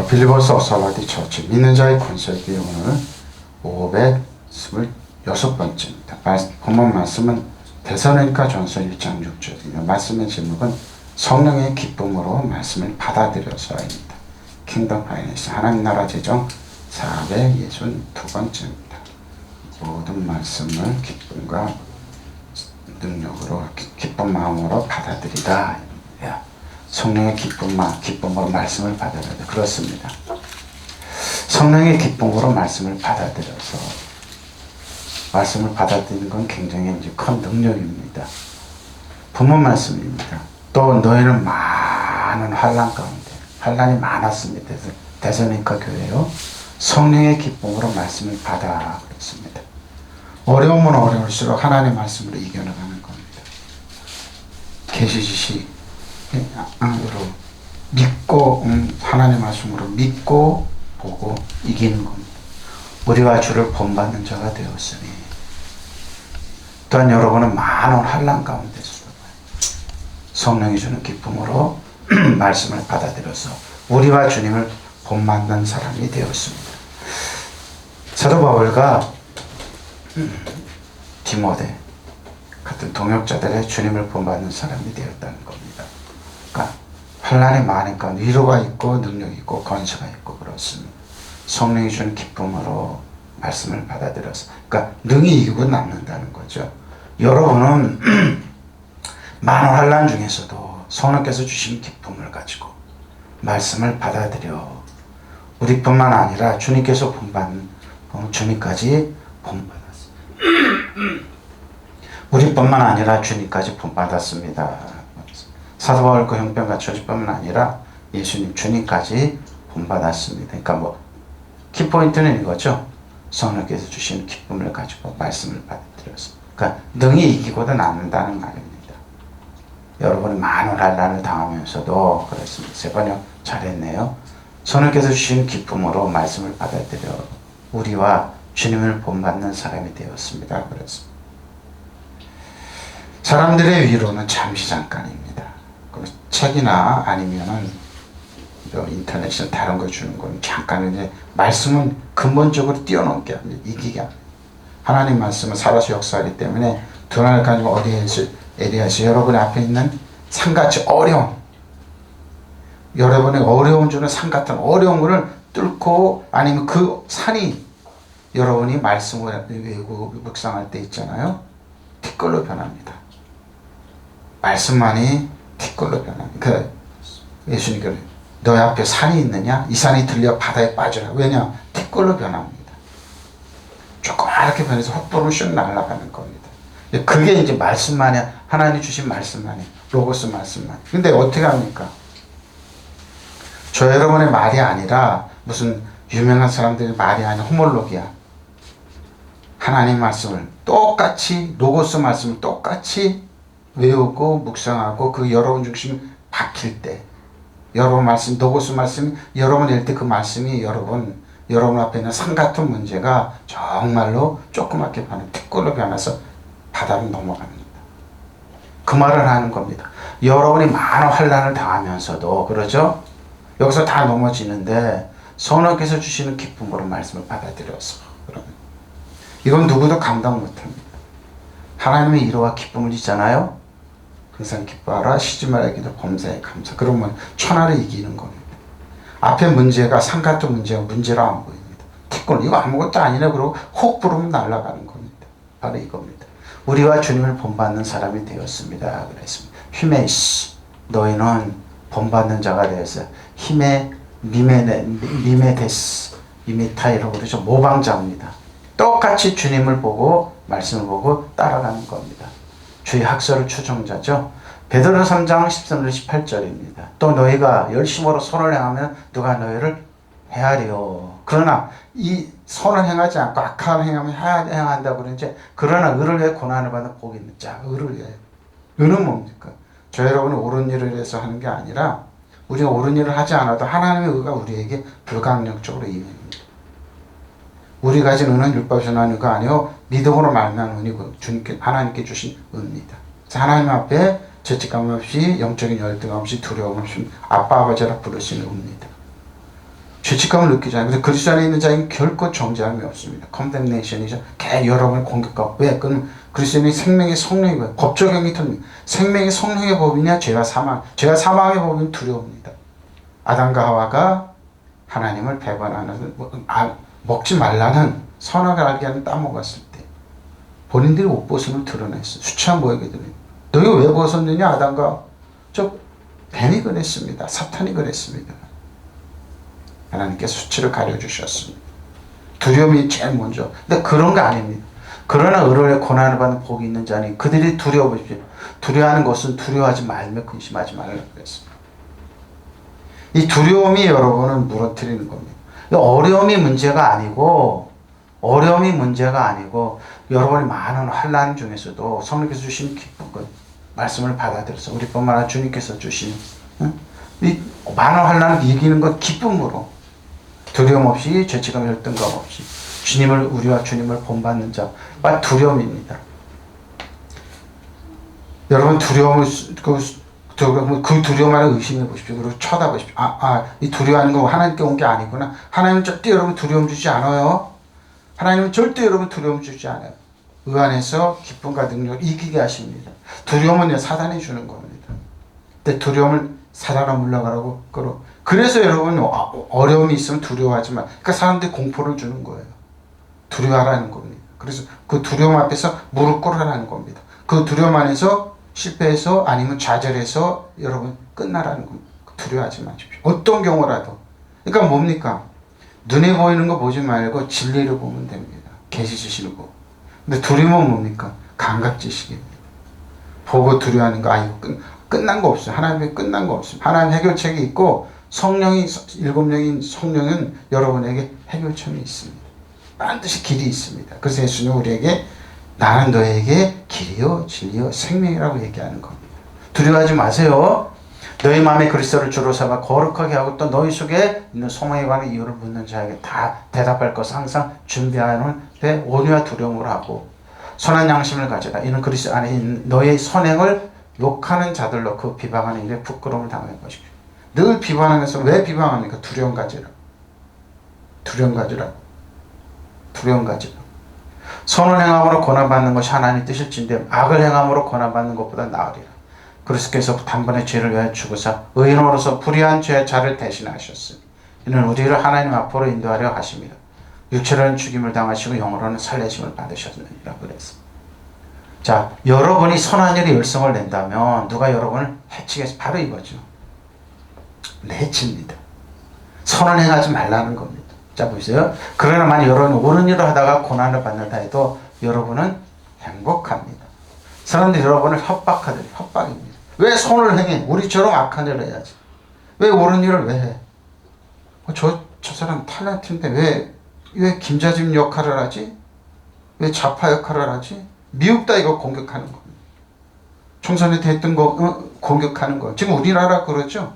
빌리버스 오살라디 처치 믿는 자의 권세기 오늘 526번째입니다. 본문 말씀은 데살로니가 전서 1장 6절입니다. 말씀의 제목은 성령의 기쁨으로 말씀을 받아들여서입니다. 킹덤 파이낸스 하나님 나라 재정 462번째입니다. 모든 말씀을 기쁨과 능력으로 기쁜 마음으로 받아들이다. 성령의 기쁨으로 말씀을 받아들여야 돼. 그렇습니다. 성령의 기쁨으로 말씀을 받아들여서 말씀을 받아들이는 건 굉장히 이제 큰 능력입니다. 본문 말씀입니다. 또 너희는 많은 환난 가운데 환난이 많았습니다. 데살로니가 교회요. 성령의 기쁨으로 말씀을 받아 그랬습니다. 어려우면 어려울수록 하나님의 말씀으로 이겨나가는 겁니다. 계시지식 안으로 믿고 하나님의 말씀으로 믿고 보고 이기는 겁니다. 우리와 주를 본받는 자가 되었으니 또한 여러분은 많은 환난 가운데서 성령이 주는 기쁨으로 말씀을 받아들여서 우리와 주님을 본받는 사람이 되었습니다. 사도 바울과 디모데 같은 동역자들의 주님을 본받는 사람이 되었다는 겁니다. 그러니까 환난이 많으니까 위로가 있고 능력이 있고 권세가 있고 그렇습니다. 성령이 주는 기쁨으로 말씀을 받아들여서 그러니까 능히 이기고 남는다는 거죠. 여러분은 많은 환난 중에서도 성령께서 주신 기쁨을 가지고 말씀을 받아들여 우리뿐만 아니라 주님께서 본받는 주님까지 본받았습니다. 우리뿐만 아니라 주님까지 본받았습니다. 사도 바울과 형편과 처지뿐만 아니라 예수님 주님까지 본받았습니다. 그러니까 키포인트는 이거죠. 성령께서 주신 기쁨을 가지고 말씀을 받아들여서 그러니까 능히 이기고도 남는다는 말입니다. 여러분이 많은 환난을 당하면서도 그렇습니다. 세 번역 잘했네요. 성령께서 주신 기쁨으로 말씀을 받아들여 우리와 주님을 본받는 사람이 되었습니다. 그렇습니다. 사람들의 위로는 잠시 잠깐입니다. 책이나 아니면은 인터넷이나 다른 거 주는 건 잠깐인데 말씀은 근본적으로 뛰어넘게 합니다. 이기게 합니다. 하나님 말씀은 살아서 역사하기 때문에 드러날 가지고 어디에서 여러분의 앞에 있는 산같이 어려움 여러분의 어려움 주는 산 같은 어려움을 뚫고 아니면 그 산이 여러분이 말씀을 외우고 묵상할 때 있잖아요. 티끌로 변합니다. 말씀만이 티끌로 변합니다. 예수님께서 너희 앞에 산이 있느냐? 이 산이 들려 바다에 빠져라. 왜냐? 티끌로 변합니다. 조그맣게 변해서 헛부로 슉 날아가는 겁니다. 그게 이제 말씀만이 하나님 주신 말씀만이 로고스 말씀만. 근데 어떻게 합니까? 저 여러분의 말이 아니라 무슨 유명한 사람들의 말이 아니라 호몰로기야. 하나님 말씀을 똑같이 로고스 말씀을 똑같이 외우고 묵상하고 그 여러분 중심 박힐 때 여러분 말씀 로고스 말씀이 여러분 일 때 그 말씀이 여러분 앞에 있는 산 같은 문제가 정말로 조그맣게 변한 티끌로 변해서 바다로 넘어갑니다. 그 말을 하는 겁니다. 여러분이 많은 환난을 당하면서도 그러죠? 여기서 다 넘어지는데 성령께서 주시는 기쁨으로 말씀을 받아들여서 이건 누구도 감당 못합니다. 하나님의 위로와 기쁨을 주잖아요. 항상 기뻐하라 쉬지 말라 기도 범사에 감사. 그러면 천하를 이기는 겁니다. 앞에 문제가 산 같은 문제로 안 보입니다. 티끌 이거 아무것도 아니네 그러고 혹 부르면 날아가는 겁니다. 바로 이겁니다. 우리와 주님을 본받는 사람이 되었습니다. 그랬습니다. 힘의 씨 너희는 본받는 자가 되었어요. 힘의 미메데스 미메타이라고 그러죠. 모방자입니다. 똑같이 주님을 보고 말씀을 보고 따라가는 겁니다. 주의 학설을 추종자죠. 베드로 3장 13절 18절입니다. 또 너희가 열심으로 선을 행하면 누가 너희를 헤아려. 그러나 이 선을 행하지 않고 악한 행하면 행한다고 그러는데 그러나 의를 위해 고난을 받는 복이 있는 자. 의를 위해. 의는 뭡니까? 저 여러분이 옳은 일을 위해서 하는 게 아니라 우리가 옳은 일을 하지 않아도 하나님의 의가 우리에게 불강력적으로 임합니다. 우리가 가진 은은 율법에서 난 의가 아니요 믿음으로 말미암은 의고 주님께 하나님께 주신 의입니다. 하나님 앞에 죄책감 없이 영적인 열등 없이 두려움 없이 아빠 아버지라 부르시는 의입니다. 죄책감을 느끼잖아요. 그래서 그리스도 안에 있는 자에게는 결코 정죄함이 없습니다. condemnation이죠. 여러분을 공격하고. 왜? 그럼 그리스도인이 생명의 성령이고요. 법적 행위 틀린 생명의 성령의 법이냐 죄와 사망. 죄와 사망의 법은 두려움입니다. 아담과 하와가 하나님을 배반하는 먹지 말라는 선악을 알게 하는 따먹었을 때 본인들이 옷 벗음을 드러냈어요. 수치한 모욕이더니 너희가 왜 벗었느냐 아담과 저 뱀이 그랬습니다. 사탄이 그랬습니다. 하나님께서 수치를 가려주셨습니다. 두려움이 제일 먼저. 근데 그런 거 아닙니다. 그러나 의로의 고난을 받는 복이 있는 자니 그들이 두려워보십시오. 두려워하는 것은 두려워하지 말며 근심하지 말라고 그랬습니다. 이 두려움이 여러분을 무너뜨리는 겁니다. 어려움이 문제가 아니고 여러분이 많은 환난 중에서도 성령께서 주신 기쁜 것 말씀을 받아들여서 우리뿐만 아니라 주님께서 주신 이 많은 환난을 이기는 것 기쁨으로 두려움 없이 죄책감 열등감 없이 우리와 주님을 본받는 자가 두려움입니다. 여러분 두려움을 그 두려움 안에 의심해 보십시오. 그리고 쳐다보십시오. 이 두려워하는 거 하나님께 온 게 아니구나. 하나님은 절대 여러분 두려움 주지 않아요. 하나님은 절대 여러분 두려움 주지 않아요. 그 안에서 기쁨과 능력을 이기게 하십니다. 두려움은 사단이 주는 겁니다. 근데 두려움을 사단아 물러가라고 끌어. 그래서 여러분 어려움이 있으면 두려워하지 마. 그러니까 사람들이 공포를 주는 거예요. 두려워하라는 겁니다. 그래서 그 두려움 앞에서 무릎 꿇으라는 겁니다. 그 두려움 안에서 실패해서 아니면 좌절해서 여러분 끝나라는 겁니다. 두려워하지 마십시오. 어떤 경우라도. 그러니까 뭡니까? 눈에 보이는 거 보지 말고 진리를 보면 됩니다. 계시 주시는 거. 근데 두려움은 뭡니까? 감각지식입니다. 보고 두려워하는 거 이거 끝난 거 없어요. 하나님이 끝난 거 없어요. 하나님 해결책이 있고 일곱 명인 성령은 여러분에게 해결책이 있습니다. 반드시 길이 있습니다. 그래서 예수는 우리에게 나는 너에게 길이요 진리요 생명이라고 얘기하는 겁니다. 두려워하지 마세요. 너희 마음에 그리스도를 주로 삼아 거룩하게 하고 또 너희 속에 있는 소망에 관한 이유를 묻는 자에게 다 대답할 것을 항상 준비하는 데 온유와 두려움으로 하고 선한 양심을 가져라. 이는 그리스도 안에 있는 너의 선행을 욕하는 자들로 그 비방하는 일에 부끄러움을 당할 것이고. 늘 비방하는 것은 왜 비방합니까? 두려움 가지라. 선을 행함으로 고난받는 것이 하나님 뜻일진데 악을 행함으로 고난받는 것보다 나으리라. 그리스도께서 단번에 죄를 위하여 죽으사 의인으로서 불의한 죄의 자를 대신하셨으니 이는 우리를 하나님 앞으로 인도하려 하십니다. 육체로는 죽임을 당하시고 영으로는 살리심을 받으셨느니라 그랬습니다. 자, 여러분이 선한 일에 열성을 낸다면 누가 여러분을 해치겠어? 바로 이거죠. 해칩니다. 선을 행하지 말라는 겁니다. 자, 보세요. 그러나 만약 여러분이 옳은 일을 하다가 고난을 받는다 해도 여러분은 행복합니다. 사람들이 여러분을 협박입니다. 왜 선을 행해? 우리처럼 악한 일을 해야지. 왜 옳은 일을 왜 해? 저 사람 탤런트인데 왜 김자진 역할을 하지? 왜 좌파 역할을 하지? 미흡다 이거 공격하는 겁니다. 총선에 됐던 거 공격하는 거. 지금 우리나라 그러죠?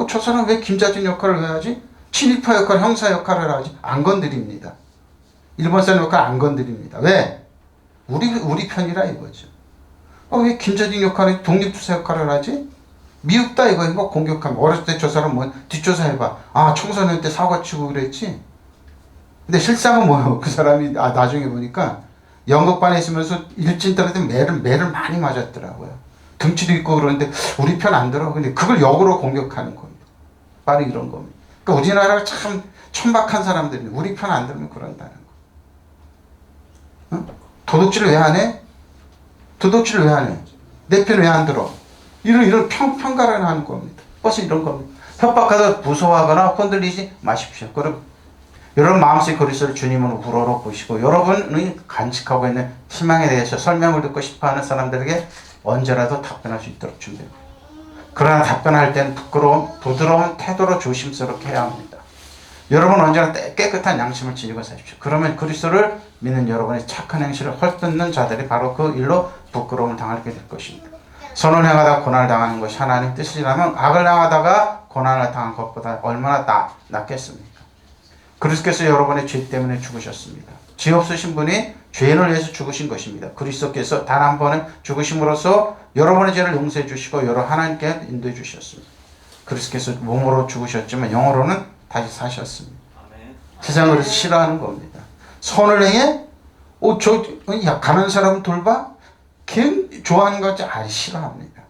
저 사람 왜 김자진 역할을 왜 하지? 친일파 역할, 형사 역할을 하지? 안 건드립니다. 일본 사람 역할 안 건드립니다. 왜? 우리 편이라 이거죠. 왜 김자진 역할에 독립투사 역할을 하지? 미흡다 이거 공격하면 어렸을 때 저 사람 뒷조사 해봐. 총선회 때 사과 치고 그랬지? 근데 실상은 뭐예요? 그 사람이 나중에 보니까 연극반에 있으면서 일진 떨어질 때 매를 많이 맞았더라고요. 등치도 있고 그러는데 우리 편 안 들어. 근데 그걸 역으로 공격하는 겁니다. 바로 이런 겁니다. 그러니까 우리나라가 참 천박한 사람들이 우리 편 안 들으면 그런다는 거. 도둑질을 왜 안 해? 도둑질을 왜 안 해? 내 편 왜 안 들어? 이런 평가를 하는 겁니다. 벌써 이런 겁니다. 협박하다 무서워하거나 흔들리지 마십시오. 그럼 여러분 마음속에 그리스도를 주님으로 우러러 보시고 여러분이 간직하고 있는 희망에 대해서 설명을 듣고 싶어하는 사람들에게 언제라도 답변할 수 있도록 준비해요. 그러나 답변할 때는 부드러운 태도로 조심스럽게 해야 합니다. 여러분 언제나 깨끗한 양심을 지니고 사십시오. 그러면 그리스도를 믿는 여러분의 착한 행실을 헐뜯는 자들이 바로 그 일로 부끄러움을 당하게 될 것입니다. 선을 행하다가 고난을 당하는 것이 하나님 뜻이라면 악을 행하다가 고난을 당한 것보다 얼마나 낫겠습니까? 그리스도께서 여러분의 죄 때문에 죽으셨습니다. 죄 없으신 분이 죄인을 위해서 죽으신 것입니다. 그리스도께서 단 한 번은 죽으심으로써 여러분의 죄를 용서해 주시고 여러 하나님께 인도해 주셨습니다. 그리스도께서 몸으로 죽으셨지만 영으로는 다시 사셨습니다. 세상을 그래서 싫어하는 겁니다. 선을 행해? 가난한 사람 돌봐? 걔 좋아하는 거지? 아니, 싫어합니다.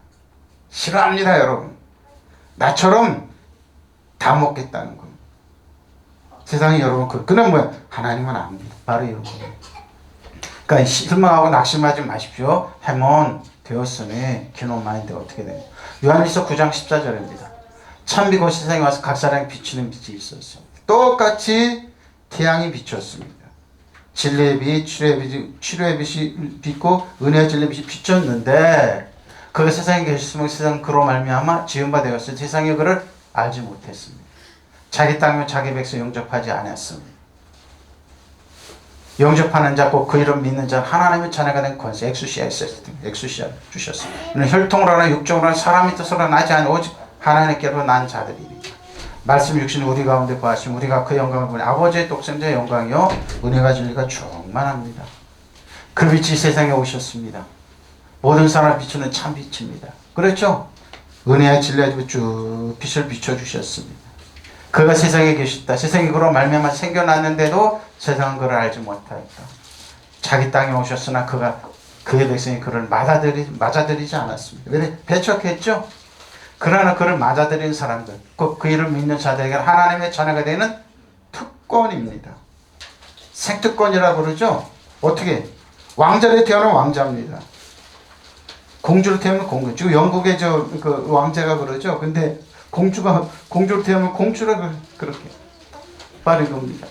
싫어합니다, 여러분. 나처럼 다 먹겠다는 겁니다. 세상에 여러분, 그는 뭐야? 하나님은 압니다. 바로 이런 거예요. 그러니까 실망하고 낙심하지 마십시오. 해몬 되었으니 기노 마인드 어떻게 돼요? 요한일서 9장 14절입니다. 참비고 세상에 와서 각 사람이 비추는 빛이 있었습니다. 똑같이 태양이 비쳤습니다. 진리의 빛, 치료의 빛이 빛고 은혜의 진리의 빛이 비쳤는데 그가 세상에 계셨으면 세상은 그로 말미암아 지은 바 되었으니 세상이 그를 알지 못했습니다. 자기 땅이면 자기 백성 영접하지 않았습니다. 영접하는 자, 곧 그 이름 믿는 자, 하나님의 자녀가 된 권세, 엑수시아 주셨습니다. 혈통으로 하나 육정으로 하나 사람의 뜻으로 나지 않은 오직 하나님께로 난 자들이니까. 말씀 육신 우리 가운데 거하시면 우리가 그 영광을 보니 아버지의 독생자의 영광이요 은혜가 진리가 충만합니다. 그 빛이 세상에 오셨습니다. 모든 사람을 비추는 참 빛입니다. 그렇죠? 은혜와 진리의 쭉 빛을 비춰주셨습니다. 그가 세상에 계셨다. 세상이 그로 말미암아 생겨났는데도 세상은 그를 알지 못하였다. 자기 땅에 오셨으나 그의 백성이 그를 맞아들이지 않았습니다. 왜? 배척했죠? 그러나 그를 맞아들인 사람들, 그 이를 믿는 자들에게는 하나님의 자녀가 되는 특권입니다. 생특권이라고 그러죠? 어떻게? 왕자를 태어난 왕자입니다. 공주를 태우면 공주. 지금 영국의 그 왕자가 그러죠? 근데 공주를 태우면 공주라 그렇게 빠른 겁니다.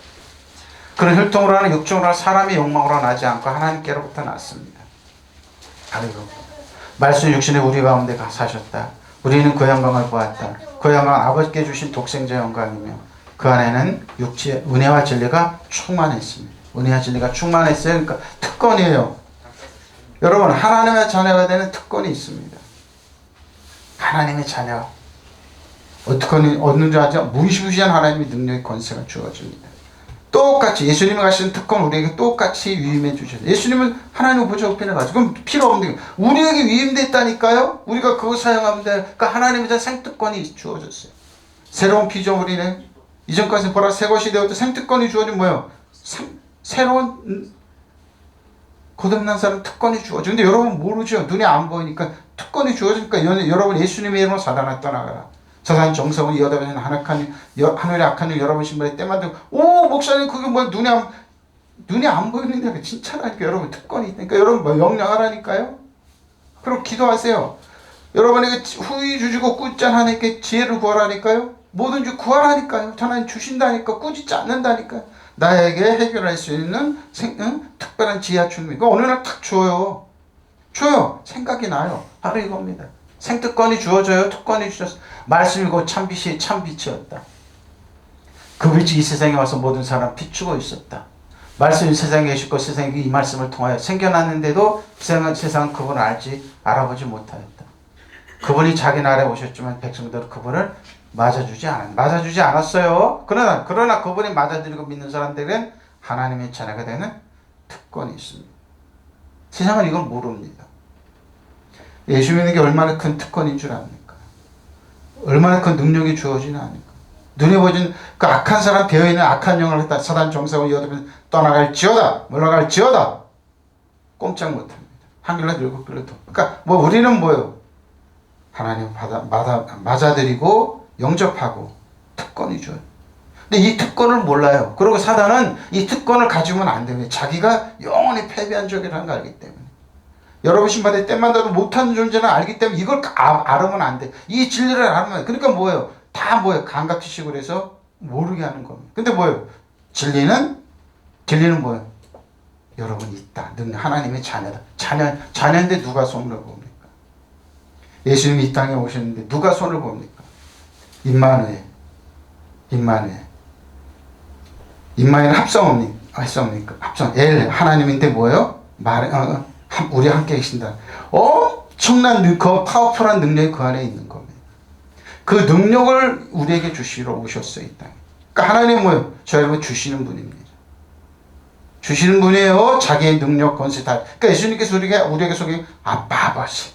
그런 혈통으로 하는 육정으로 하는 사람의 욕망으로 나지 않고 하나님께로부터 났습니다. 바로 이겁니다. 말씀 육신에 우리 가운데 사셨다. 우리는 그 영광을 보았다. 그 영광은 아버지께 주신 독생자 영광이며 그 안에는 육체의 은혜와 진리가 충만했습니다. 은혜와 진리가 충만했어요. 그러니까 특권이에요. 여러분, 하나님의 자녀가 되는 특권이 있습니다. 하나님의 자녀. 어떻게 얻는 줄 아죠? 무시무시한 하나님의 능력의 권세가 주어집니다. 똑같이 예수님이 가신 특권 우리에게 똑같이 위임해 주셨어요. 예수님은 하나님의 보좌 우편에 가지고 그럼 필요 없는 게 우리에게 위임됐다니까요. 우리가 그거 사용하면 돼. 그러니까 하나님의 생특권이 주어졌어요. 새로운 피조물이네. 이전까지 보라 새 것이 되었다. 생특권이 주어진 뭐예요? 새로운 거듭난 사람 특권이 주어져. 근데 여러분 모르죠. 눈에 안 보이니까 특권이 주어지니까 여러분 예수님의 이름으로 사단아 떠나가라. 사단 정성은 이어다보는 하늘의 악한 일 여러분 신발에 때마다 목사님 그게 뭐 눈에 안 보이는데 진짜라니까. 여러분 특권이 있으니까 여러분 뭐 영령하라니까요. 그럼 기도하세요. 여러분에게 후이 주시고 꾸짖지 하나님께 지혜를 구하라니까요. 뭐든지 구하라니까요. 하나님 주신다니까. 꾸짖지 않는다니까요. 나에게 해결할 수 있는 특별한 지혜와 충미. 어느 날 탁 줘요. 생각이 나요. 바로 이겁니다. 생특권이 주어져요. 특권이 주셨어. 말씀이고 참빛이 참빛이었다. 그 빛이 이 세상에 와서 모든 사람 비추고 있었다. 말씀이 세상에 계시고 세상이 이 말씀을 통하여 생겨났는데도 세상은 그분을 알아보지 못하였다. 그분이 자기 나라에 오셨지만 백성들은 그분을 맞아주지 않았어요. 그러나 그분이 맞아들이고 믿는 사람들은 하나님의 자녀가 되는 특권이 있습니다. 세상은 이걸 모릅니다. 예수 믿는 게 얼마나 큰 특권인 줄 압니까? 얼마나 큰 능력이 주어지나 압니까? 눈에 보이는 그 악한 사람, 배어있는 악한 영을 했다. 사단 정상을 이어두면 떠나갈지어다. 물러갈지어다. 꼼짝 못합니다. 한글로 일곱 글로도. 그러니까 우리는 뭐예요? 하나님 맞아들이고 영접하고 특권이 줘요. 근데 이 특권을 몰라요. 그리고 사단은 이 특권을 가지면 안 됩니다. 자기가 영원히 패배한 적이라는 걸 알기 때문에. 여러분 신발에 때만다도 못하는 존재는 알기 때문에 이걸 알으면 안 돼. 이 진리를 알으면 그러니까 뭐예요? 다 감각지식으로 해서 모르게 하는 겁니다. 근데 진리는 뭐예요? 여러분이 있다. 능 하나님의 자녀다. 자녀인데 누가 손을 봅니까? 예수님이 이 땅에 오셨는데 누가 손을 봅니까? 임마누엘 합성입니까? 합성. 엘 하나님인데 뭐예요? 우리 함께 계신다. 엄청난 그 파워풀한 능력이 그 안에 있는 겁니다. 그 능력을 우리에게 주시러 오셨어요. 이 땅에. 그러니까 하나님은 뭐예요? 저희를 주시는 분입니다. 주시는 분이에요. 자기의 능력, 권세 다. 그러니까 예수님께서 우리에게 속에 아빠 아버지.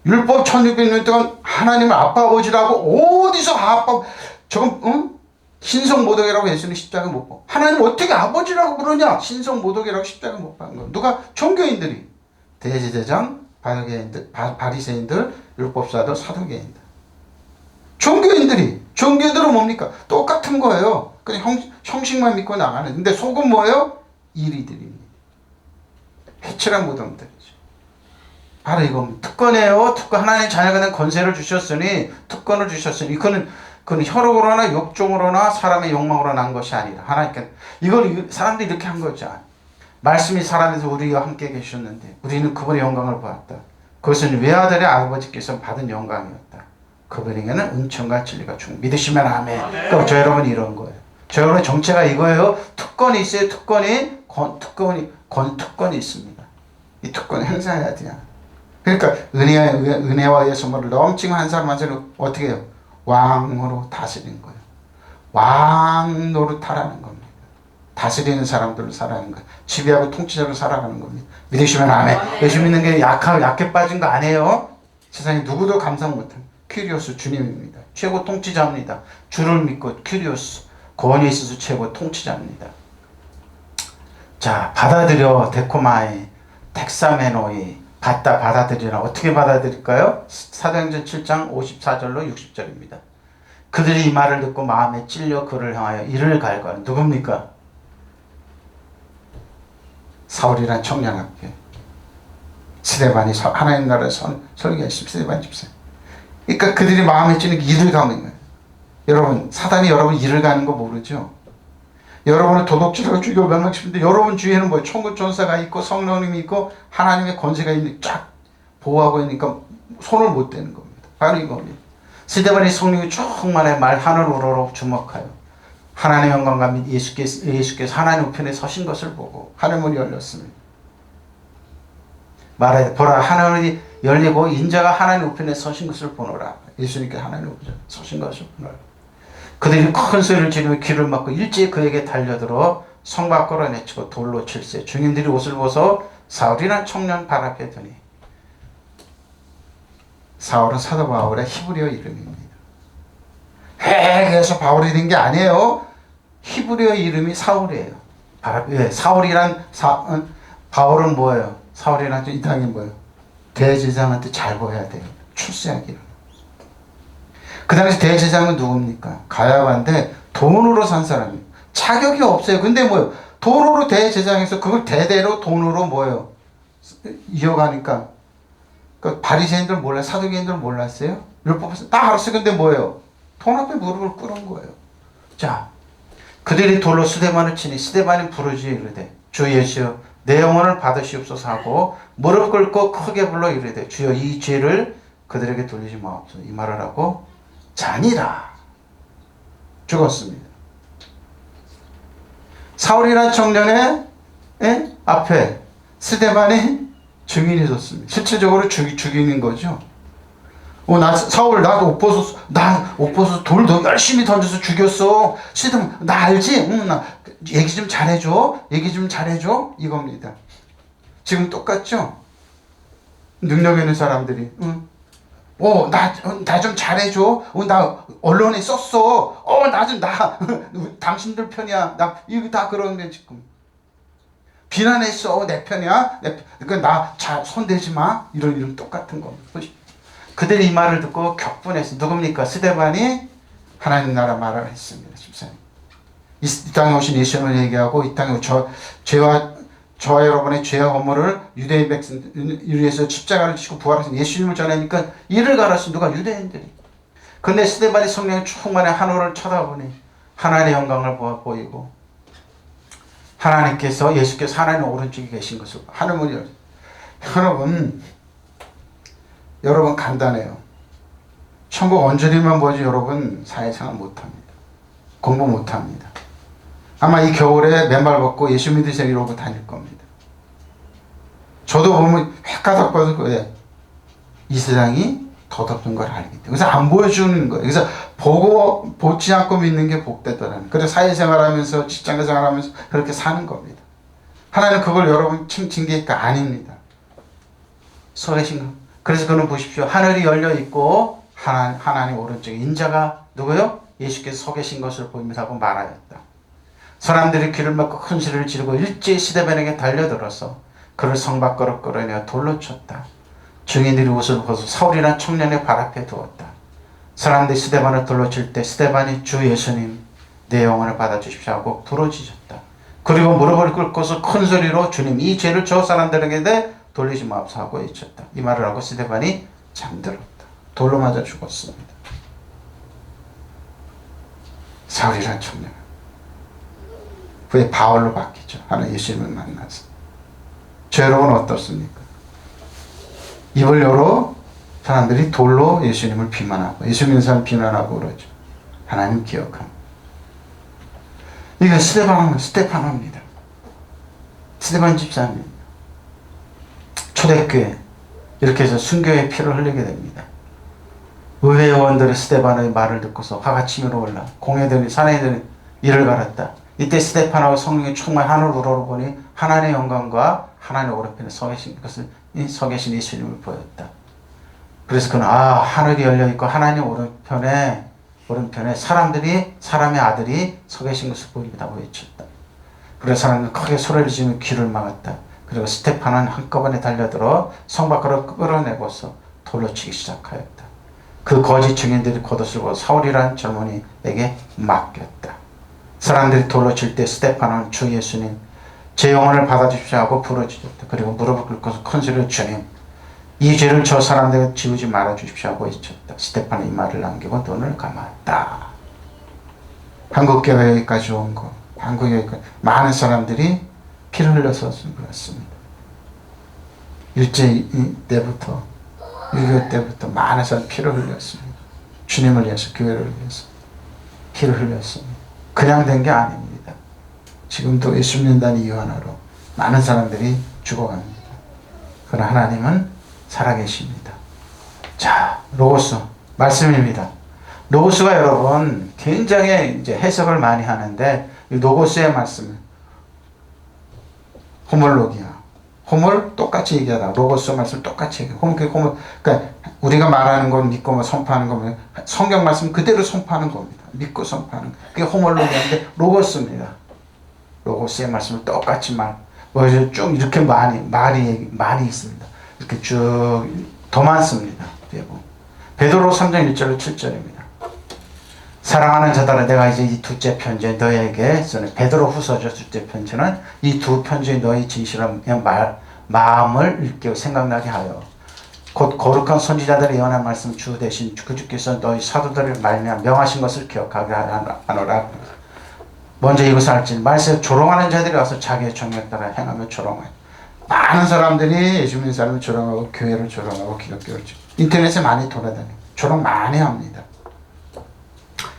율법 1600년 동안 하나님을 아빠 아버지라고 어디서 저건 신성모독이라고 예수는 십자가 못 봐. 하나님 어떻게 아버지라고 부르냐? 신성모독이라고 십자가 못 박은 거. 누가? 종교인들이. 대제사장, 바리새인들, 율법사들, 사두개인들. 종교인들은 뭡니까? 똑같은 거예요. 그냥 형식만 믿고 나가는. 근데 속은 뭐예요? 이리들입니다. 회칠한 무덤들이죠. 바로 이겁니다. 특권이에요. 특권. 하나님 자녀가 된 권세를 주셨으니, 특권을 주셨으니, 그건 혈육으로나 욕종으로나 사람의 욕망으로 난 것이 아니라 하나님께 이걸 사람들이 이렇게 한 거죠. 말씀이 살아면서 우리와 함께 계셨는데 우리는 그분의 영광을 보았다. 그것은 외아들의 아버지께서 받은 영광이었다. 그분에게는 은총과 진리가 충. 믿으시면 아멘. 그럼 저 여러분 이런 거예요. 저 여러분 정체가 이거예요. 특권이 있어요. 특권이 있습니다. 이 특권을 행사해야 돼요. 그러니까 은혜와의 선물을 넘치고 한 사람 한 사람 어떻게 해요? 왕으로 다스리는 거예요. 왕 노릇하라는 겁니다. 다스리는 사람들로 살아가는 거예요. 지배하고 통치자로 살아가는 겁니다. 믿으시면 아멘. 예수 믿는 게 약해 빠진 거 아니에요. 세상에 누구도 감상 못한 큐리오스 주님입니다. 최고 통치자입니다. 주를 믿고 큐리오스 권위에 있어서 최고 통치자입니다. 자, 받아들여 데코마이 텍사메노이 받아들이라. 어떻게 받아들일까요? 사도행전 7장 54절로 60절입니다. 그들이 이 말을 듣고 마음에 찔려 그를 향하여 이를 갈고. 누굽니까? 사울이란 청년 앞에 스데반이 하나님 나라를 설교했습니다. 스데반 집사. 그러니까 그들이 마음에 찔려 이를 가는 거예요. 여러분, 사단이 여러분 이를 가는 거 모르죠? 여러분은 도둑질하고 죽여 멸망시키는데 여러분 주위에는 뭐 천군 천사가 있고 성령님이 있고 하나님의 권세가 있는 쫙 보호하고 있으니까 손을 못 대는 겁니다. 바로 이겁니다. 스데반이 성령이 충만해 말 하늘 우러러 주목하여 하나님의 영광과 예수께서 하나님 우편에 서신 것을 보고 하늘문이 열렸습니다. 말해 보라 하늘이 열리고 인자가 하나님 우편에 서신 것을 보노라. 예수님께 하나님 우편에 서신 것을 보노라. 그들이 큰 소리를 지르며 귀를 막고 일제히 그에게 달려들어 성 밖으로 내치고 돌로 칠세. 중인들이 옷을 벗어 사울이란 청년 발 앞에 두니. 사울은 사도 바울의 히브리어 이름입니다. 그래서 바울이 된 게 아니에요. 히브리어 이름이 사울이에요. 사울이란 바울은 뭐예요? 사울이란 이 땅이 뭐예요? 대제사장한테 잘 보여야 돼요. 출세하기를. 그 당시 대제사장은 누굽니까? 가야바인데 돈으로 산 사람이에요. 자격이 없어요. 근데 뭐예요? 돈으로 대제사장에서 그걸 대대로 돈으로 뭐예요? 이어가니까 그 바리새인들 몰라요? 사두개인들 몰랐어요? 율법에서 다 알았어요. 근데 뭐예요? 돈 앞에 무릎을 꿇은 거예요. 자, 그들이 돌로 스데반을 치니 스데반이 부르짖어 이르되 주 예수여 내 영혼을 받으시옵소서 하고 무릎 꿇고 크게 불러 이르되 주여 이 죄를 그들에게 돌리지 마옵소서. 이 말을 하고 자니라 죽었습니다. 사울이라는 청년의 앞에 스데반이 증인이 섰습니다. 실질적으로 죽이는 거죠. 사울 나도 옷 벗어서 돌 더 열심히 던져서 죽였어. 스데반 나 알지? 나 얘기 좀 잘해줘. 이겁니다. 지금 똑같죠? 능력 있는 사람들이 나 좀 잘해줘. 나 언론에 썼어. 당신들 편이야. 이거 다 그러는데 지금. 비난했어. 내 편이야. 나 손대지 마. 이런 똑같은 겁니다. 그들이 이 말을 듣고 격분했어. 누굽니까? 스데반이 하나님 나라 말을 했습니다. 집사님. 이 땅에 오신 예수님을 얘기하고 이 땅에 저와 여러분의 죄와 허물을 유대인 백성을 위해서 십자가를 지고 부활하신 예수님을 전하니까 이를 갈았어. 누가? 유대인들이. 근데 스데반이 성령이 충만해 하늘을 쳐다보니 하나님의 영광을 보이고 예수께서 하나님 오른쪽에 계신 것을 하늘문이 열렸어요. 여러분 간단해요. 천국 언저리만 보지 여러분 사회생활 못합니다. 공부 못합니다. 아마 이 겨울에 맨발 벗고 예수 믿으세요 이러고 다닐 겁니다. 저도 보면 헷가닥거려서 왜? 이 세상이 더럽은 걸 알기 때문에. 그래서 안 보여주는 거예요. 그래서 보지 않고 믿는 게 복되더라는. 그래서 사회생활하면서 직장생활하면서 그렇게 사는 겁니다. 하나님 그걸 여러분 징계니까 아닙니다. 그래서 그는 보십시오. 하늘이 열려 있고 하나님 오른쪽에 인자가 누구요? 예수께서 서 계신 것을 보임이라고 말하였다. 사람들이 귀를 막고 큰 소리를 지르고 일제히 스데반에게 달려들어서 그를 성 밖으로 끌어내어 돌로 쳤다. 증인들이 옷을 벗어 사울이라는 청년의 발 앞에 두었다. 사람들이 스데반을 돌로 칠 때 스데반이 주 예수님 내 영혼을 받아주십시오 하고 부르짖었다. 그리고 무릎을 꿇고서 큰 소리로 주님 이 죄를 저 사람들에게 돌리지 마옵소서 하고 외쳤다. 이 말을 하고 스데반이 잠들었다. 돌로 맞아 죽었습니다. 사울이라는 청년 후에 바울로 바뀌죠. 하나 예수님을 만나서. 저 여러분 어떻습니까? 입을 열어 사람들이 돌로 예수님을 비난하고 예수 믿는 사람 비난하고 그러죠. 하나님 기억합니다. 이게 스데파노입니다. 스데반 집사님 초대교회 이렇게 해서 순교의 피를 흘리게 됩니다. 의회 의원들의 스데반의 말을 듣고서 화가 치밀어 올라 공회들이 사내들이 이를 갈았다. 이때 스데반하고 성령이 충만 하늘을 우러러보니 하나님의 영광과 하나님의 오른편에 서 계신 것을 서 계신 예수님을 보였다. 그래서 그는 하늘이 열려 있고 하나님 오른편에 사람의 아들이 서 계신 것을 보인다고 외쳤다. 그래서 사람들은 크게 소리를 지르며 귀를 막았다. 그리고 스데반은 한꺼번에 달려들어 성 밖으로 끌어내고서 돌로 치기 시작하였다. 그 거짓 증인들이 겉옷을 벗어 사울이라는 젊은이에게 맡겼다. 사람들이 돌로 칠 때 스데반은 주 예수님 제 영혼을 받아주십시오 하고 부르짖었다. 그리고 무릎을 꿇고서 큰 소리로 주님 이 죄를 저 사람들에게 지우지 말아주십시오 하고 외쳤다. 스데반은 이 말을 남기고 눈을 감았다. 한국교회까지 온 거 한국교회까지 많은 사람들이 피를 흘려서 그렇습니다. 일제 때부터 6.25 때부터 많은 사람이 피를 흘렸습니다. 주님을 위해서 교회를 위해서 피를 흘렸습니다. 그냥 된 게 아닙니다. 지금도 예수 믿는다는 이유 하나로 많은 사람들이 죽어갑니다. 그러나 하나님은 살아계십니다. 자, 로고스 말씀입니다. 로고스가 여러분 굉장히 이제 해석을 많이 하는데 이 로고스의 말씀은 호몰로기야. 호몰 똑같이 얘기하다. 로고스 말씀 똑같이 얘기해. 호몰 그러니까 우리가 말하는 건 믿고 선포하는 거면 성경 말씀 그대로 선포하는 겁니다. 믿고 선포하는 거. 그게 호몰로기인데 로고스입니다. 로고스의 말씀을 똑같이 쭉 이렇게 말이 있습니다. 이렇게 쭉 더 많습니다. 베드로 3장 1절 7절입니다. 사랑하는 자들아 내가 이제 이 둘째 편지에 너에게 쓰는 베드로 후서죠. 둘째 편지는 이 두 편지에 너희 진실한 마음을 읽게 생각나게 하여 곧 거룩한 선지자들의 예언한 말씀 주 대신 그 주께서 너희 사도들을 말미암아 명하신 것을 기억하게 하노라. 먼저 이것을 알지 말세에 조롱하는 자들이 와서 자기의 정욕에 따라 행하며 조롱하여 많은 사람들이 예수 믿는 사람을 조롱하고 교회를 조롱하고 기독교를 인터넷에 많이 돌아다니고 조롱 많이 합니다.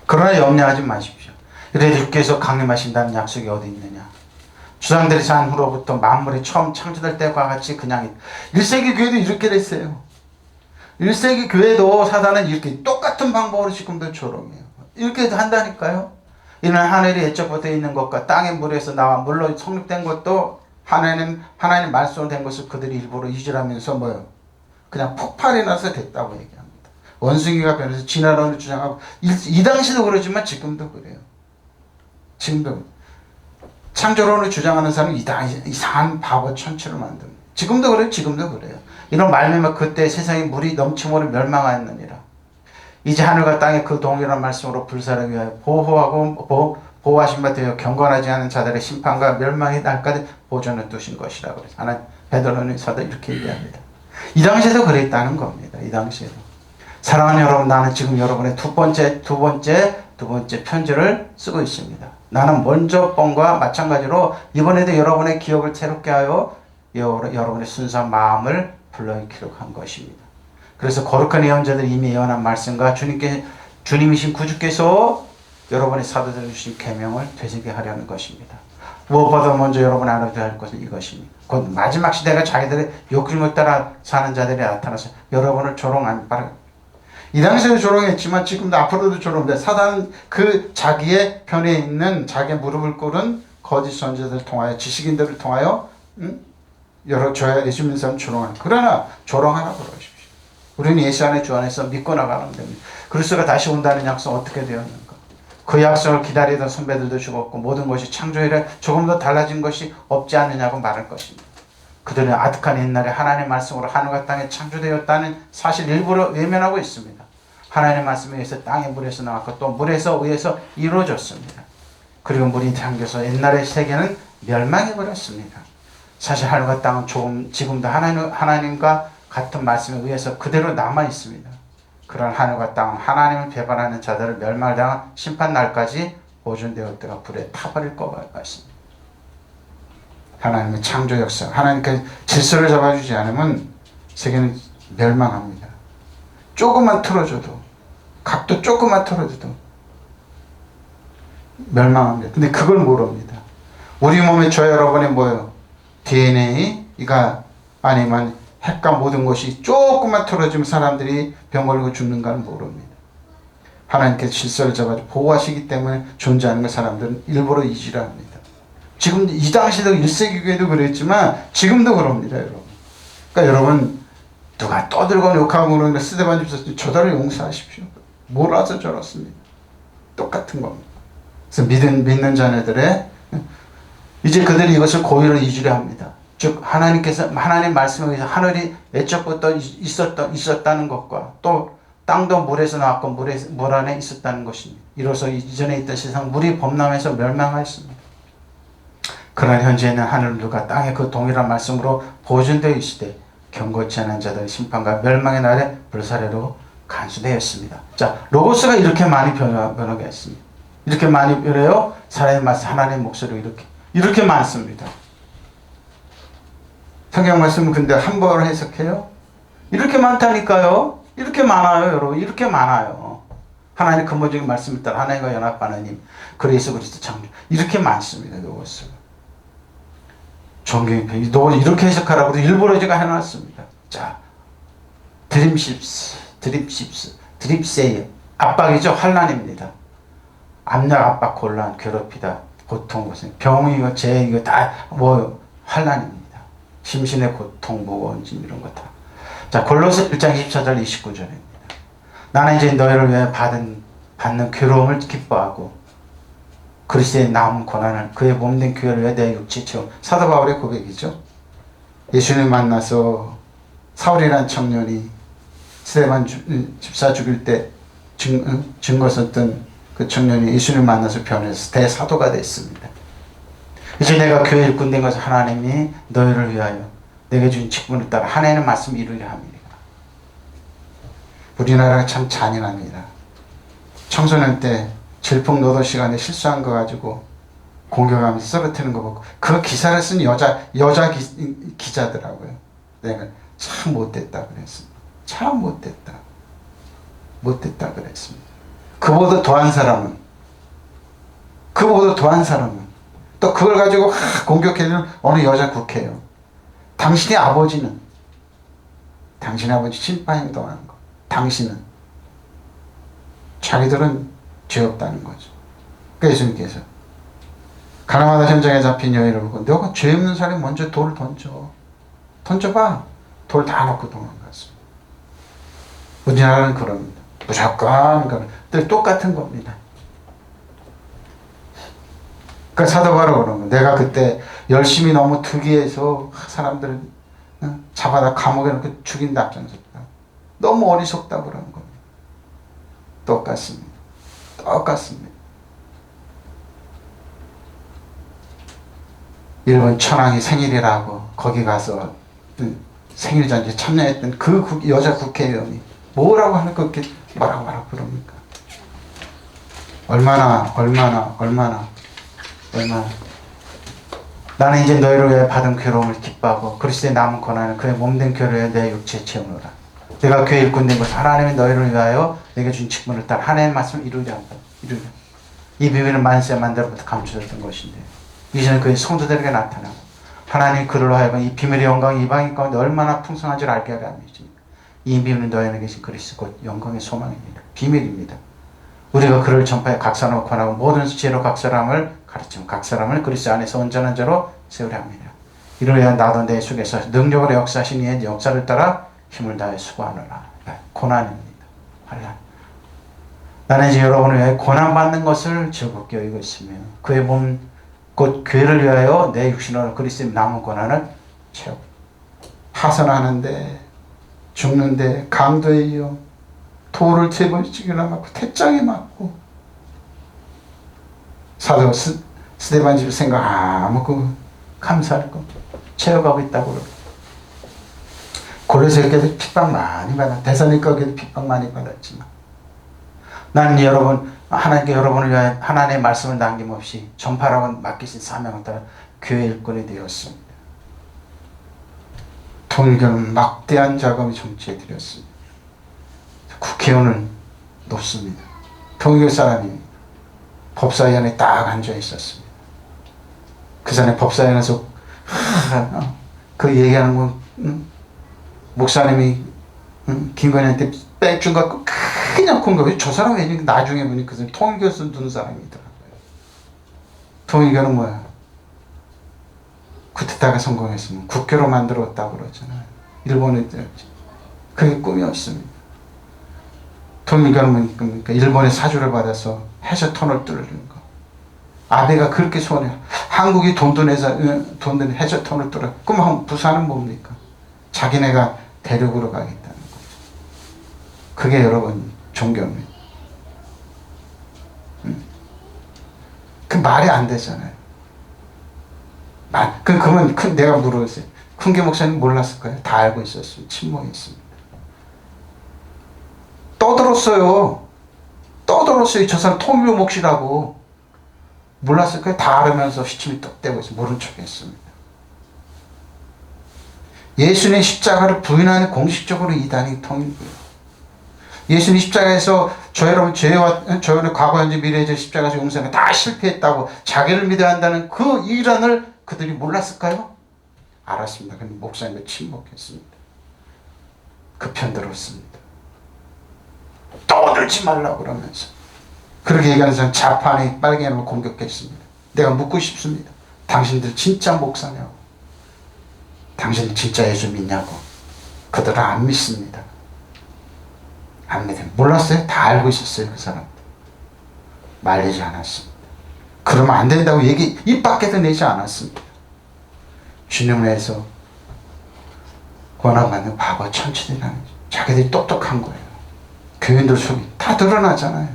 그러나 염려하지 마십시오. 이래 주께서 강림하신다는 약속이 어디 있느냐. 주상들이 산 후로부터 만물이 처음 창조될 때와 같이 그냥 1세기 교회도 이렇게 됐어요. 1세기 교회도 사단은 이렇게 똑같은 방법으로 지금도 조롱해요. 이렇게 한다니까요. 이는 하늘이 옛적부터 있는 것과 땅의 물에서 나와 물로 성립된 것도 하나님 말씀으로 된 것을 그들이 일부러 이질하면서 그냥 폭발이 나서 됐다고 얘기합니다. 원숭이가 변해서 진화론을 주장하고 이 당시도 그러지만 지금도 그래요. 지금도 창조론을 주장하는 사람은 이상한 바보 천치를 만듭니다. 지금도 그래요. 이런 말미암아 그때 세상에 물이 넘침으로 멸망하였느니라. 이제 하늘과 땅에 그 동일한 말씀으로 불사르기 위하여 보호하신 바 되어 경건하지 않은 자들의 심판과 멸망의 날까지 보존해 두신 것이라고 그래서 하나 베드로는 사도 이렇게 얘기합니다. 이 당시에도 그랬다는 겁니다. 이 당시에도. 사랑하는 여러분, 나는 지금 여러분의 두 번째 편지를 쓰고 있습니다. 나는 먼저 번과 마찬가지로 이번에도 여러분의 기억을 새롭게 하여 여러분의 순수한 마음을 불러일으키려고 한 것입니다. 그래서 거룩한 예언자들이 이미 예언한 말씀과 주님이신 구주께서 여러분의 사도들에게 주신 계명을 되새게 하려는 것입니다. 무엇보다 먼저 여러분이 알아둬야 할 것은 이것입니다. 곧 마지막 시대가 자기들의 욕심을 따라 사는 자들이 나타나서 여러분을 조롱하는 이 당시에도 조롱했지만 지금도 앞으로도 조롱돼. 사단은 그 자기의 편에 있는 자기의 무릎을 꿇은 거짓 선지자들을 통하여 지식인들을 통하여 예수 믿는 사람 조롱하는. 그러나 조롱하라 그러십시오. 우리는 예수 안에 주 안에서 믿고 나가는 겁니다. 그리스도가 다시 온다는 약속 어떻게 되었는가? 그 약속을 기다리던 선배들도 죽었고 모든 것이 창조 이래 조금 더 달라진 것이 없지 않느냐고 말할 것입니다. 그들은 아득한 옛날에 하나님의 말씀으로 하늘과 땅이 창조되었다는 사실 일부러 외면하고 있습니다. 하나님의 말씀에 의해서 땅의 물에서 나왔고 또 물에서 의해서 이루어졌습니다. 그리고 물이 잠겨서 옛날의 세계는 멸망해버렸습니다. 사실 하늘과 땅은 지금도 하나님과 같은 말씀에 의해서 그대로 남아있습니다. 그런 하늘과 땅은 하나님을 배반하는 자들을 멸망을 당한 심판날까지 보존되었다가 불에 타버릴 것 같습니다. 하나님의 창조 역사, 하나님께 질서를 잡아주지 않으면 세계는 멸망합니다. 조금만 틀어줘도, 각도 조금만 틀어줘도 멸망합니다. 근데 그걸 모릅니다. 우리 몸에 저 여러분의 뭐예요? DNA가 아니면 핵과 모든 것이 조금만 틀어지면 사람들이 병 걸리고 죽는가는 모릅니다. 하나님께서 질서를 잡아 보호하시기 때문에 존재하는 걸 사람들은 일부러 잊으려 합니다. 지금 이 당시도 1세기 교회도 그랬지만 지금도 그럽니다, 여러분. 그러니까 여러분 누가 떠들고 욕하고 그러는데 스데반 집사 저들을 용서하십시오. 몰라서 저렇습니다. 똑같은 겁니다. 그래서 믿는 자녀들의 이제 그들이 이것을 고의로 잊으려 합니다. 즉 하나님께서 하나님 말씀에 의해서 하늘이 애초부터 있었다는 것과 또 땅도 물에서 나왔고 물 안에 있었다는 것입니다. 이로써 이전에 있던 세상 물이 범람해서 멸망하였습니다. 그러나 현재는 하늘과 땅의 그 동일한 말씀으로 보존되어 있으되 경고치 않은 자들의 심판과 멸망의 날에 불사례로 간수되었습니다. 자, 로고스가 이렇게 많이 변하게 했습니다. 이렇게 많이 변해요. 살아있는 말씀 하나님의 목소리로 이렇게 많습니다. 성경 말씀은 근데 한 번을 해석해요? 이렇게 많다니까요. 이렇게 많아요, 여러분. 이렇게 많아요. 하나님의 근본적인 말씀을 따라 하나님과 연합하는 힘, 그리스도 그리스도 창조. 이렇게 많습니다, 이것을. 종교의 편, 이걸 이렇게 해석하라고 일부러 제가 해놨습니다. 자, 드립세이. 압박이죠, 환난입니다. 압력, 압박, 곤란, 괴롭히다, 고통, 고생, 병이고 죄, 이거 다 환난입니다. 심신의 고통, 무거운 짐 이런 거 다. 자, 골로새 1장 24절 29절입니다. 나는 이제 너희를 위해 받는 괴로움을 기뻐하고 그리스도의 남은 고난을 그의 몸된 교회를 위해 내 육체 채워. 사도 바울의 고백이죠. 예수님 만나서 사울이라는 청년이 스데반 집사 죽일 때 증거 썼던 그 청년이 예수님 만나서 변해서 대사도가 됐습니다. 이제 내가 교회 일꾼 된 것은 하나님이 너희를 위하여 내게 준 직분을 따라 하나님의 말씀을 이루려 합니다. 우리나라가 참 잔인합니다. 청소년 때 질풍노도 시간에 실수한 거 가지고 공격하면서 쓰러뜨리는 거 보고 그 기사를 쓴 여자 기자더라고요. 내가 참 못됐다 그랬습니다. 참 못됐다 그랬습니다. 그보다 더한 사람은 또 그걸 가지고 공격해주는 어느 여자 국회의원. 당신의 아버지 심판행동하는 거. 당신은 자기들은 죄 없다는 거죠. 그러니까 예수님께서 가나마다 현장에 잡힌 여인을 보고 너가 죄 없는 사람이 먼저 돌을 던져봐. 돌 다 놓고 도망갔습니다. 우리나라는 그럽니다. 무조건 똑같은 겁니다. 그러니까 사도 바로 그런 거. 내가 그때 열심히 너무 투기해서 사람들을 잡아다 감옥에 넣고 죽인다 앞장섰다. 너무 어리석다 그런 겁니다. 똑같습니다. 일본 천황이 생일이라고 거기 가서 생일잔치에 참여했던 그 여자 국회의원이 뭐라고 하는 그렇게 뭐라고 그럽니까? 얼마나 나는 이제 너희를 위해 받은 괴로움을 기뻐하고 그리스도의 남은 고난을 그의 몸된 교회를 위해 내 육체에 채우노라. 내가 교회 일꾼 된 것은 하나님이 너희를 위하여 내게 준 직분을 따라 하나님의 말씀을 이루려 한다. 이 비밀은 만세 만대로부터 감춰졌던 것인데 이제는 그의 성도들에게 나타나고 하나님이 그들로 하여금 이 비밀의 영광이 이방인 가운데 얼마나 풍성한지를 알게 하려 함이지. 이 비밀은 너희 안에 계신 그리스도 곧 영광의 소망입니다. 비밀입니다. 우리가 그를 전파해 각 사람을 권하고 모든 지혜로 각 사람을 가르치면 각 사람을 그리스도 안에서 온전한 자로 세우려 합니다. 이를 위한 나도 내 속에서 능력으로 역사하신 이의 역사를 따라 힘을 다해 수고하노라. 고난입니다. 환난. 나는 이제 여러분을 위하여 고난받는 것을 즐겁게 여기고 있으며 그의 몸 곧 교회를 위하여 내 육신으로 그리스도의 남은 고난을 채우고 하선하는데 죽는데 강도에 이어 돌을 3번씩이나 맞고 태장에 맞고 사도 스데반 집 생각 아무 감사할 거 채워가고 있다고 그러고 골로새 교회도 핍박 많이 받아 데살로니가 교회도 핍박 많이 받았지만 나는 여러분 하나님께 여러분을 위하여 하나님의 말씀을 남김없이 전파라고 맡기신 사명을 따라 교회 일꾼이 되었습니다. 통일교는 막대한 자금이 정치해 드렸습니다. 국회의원은 높습니다. 통일교 사람이 법사위원회에 딱 앉아 있었습니다. 그 전에 법사위원회에서 그 얘기하는 건 목사님이 김건희한테 뺑준 거 갖고 그냥 공격해. 저 사람 왜 나중에 보니 그 사람 통일교 두는 사람이더라고요. 통일교는 뭐야? 쿠데타가 성공했으면 국교로 만들었다고 그러잖아요. 일본에 그게 꿈이었습니다. 통일교는 뭡니까? 일본의 사주를 받아서 해저터널 뚫는 거. 아베가 그렇게 소원해요. 한국이 돈 내서 돈 드는 해저터널 뚫어. 그럼 부산은 뭡니까? 자기네가 대륙으로 가겠다는 거죠. 그게 여러분 종교입니다. 그 말이 안 되잖아요. 그러면 내가 물어보세요. 큰교 목사님 몰랐을 거예요. 다 알고 있었어요. 침묵했습니다. 떠들었어요. 저 사람 통일교 몫이라고. 몰랐을 거예요. 다 알으면서 시침이 떡 떼고 있어요. 모른 척 했습니다. 예수님의 십자가를 부인하는 공식적으로 이단이 통일교예요. 예수님 십자가에서 저 여러분 죄와 저의 과거 현재 미래의 십자가에서 용서는 다 실패했다고 자기를 믿어야 한다는 그 이란을 그들이 몰랐을까요? 알았습니다. 근데 목사님은 침묵했습니다. 그 편 들었습니다. 떠들지 말라고 그러면서 그렇게 얘기하는 사람 자판에 빨갱이를 공격했습니다. 내가 묻고 싶습니다. 당신들 진짜 목사냐고? 당신들 진짜 예수 믿냐고? 그들은 안 믿습니다. 안 믿어요. 몰랐어요? 다 알고 있었어요. 그 사람들. 말리지 않았습니다. 그러면 안 된다고 얘기 입 밖에도 내지 않았습니다. 주님을 위해서 권한받는 바보 천치들이라는 거죠. 자기들이 똑똑한 거예요. 교인들 속이 다 드러나잖아요.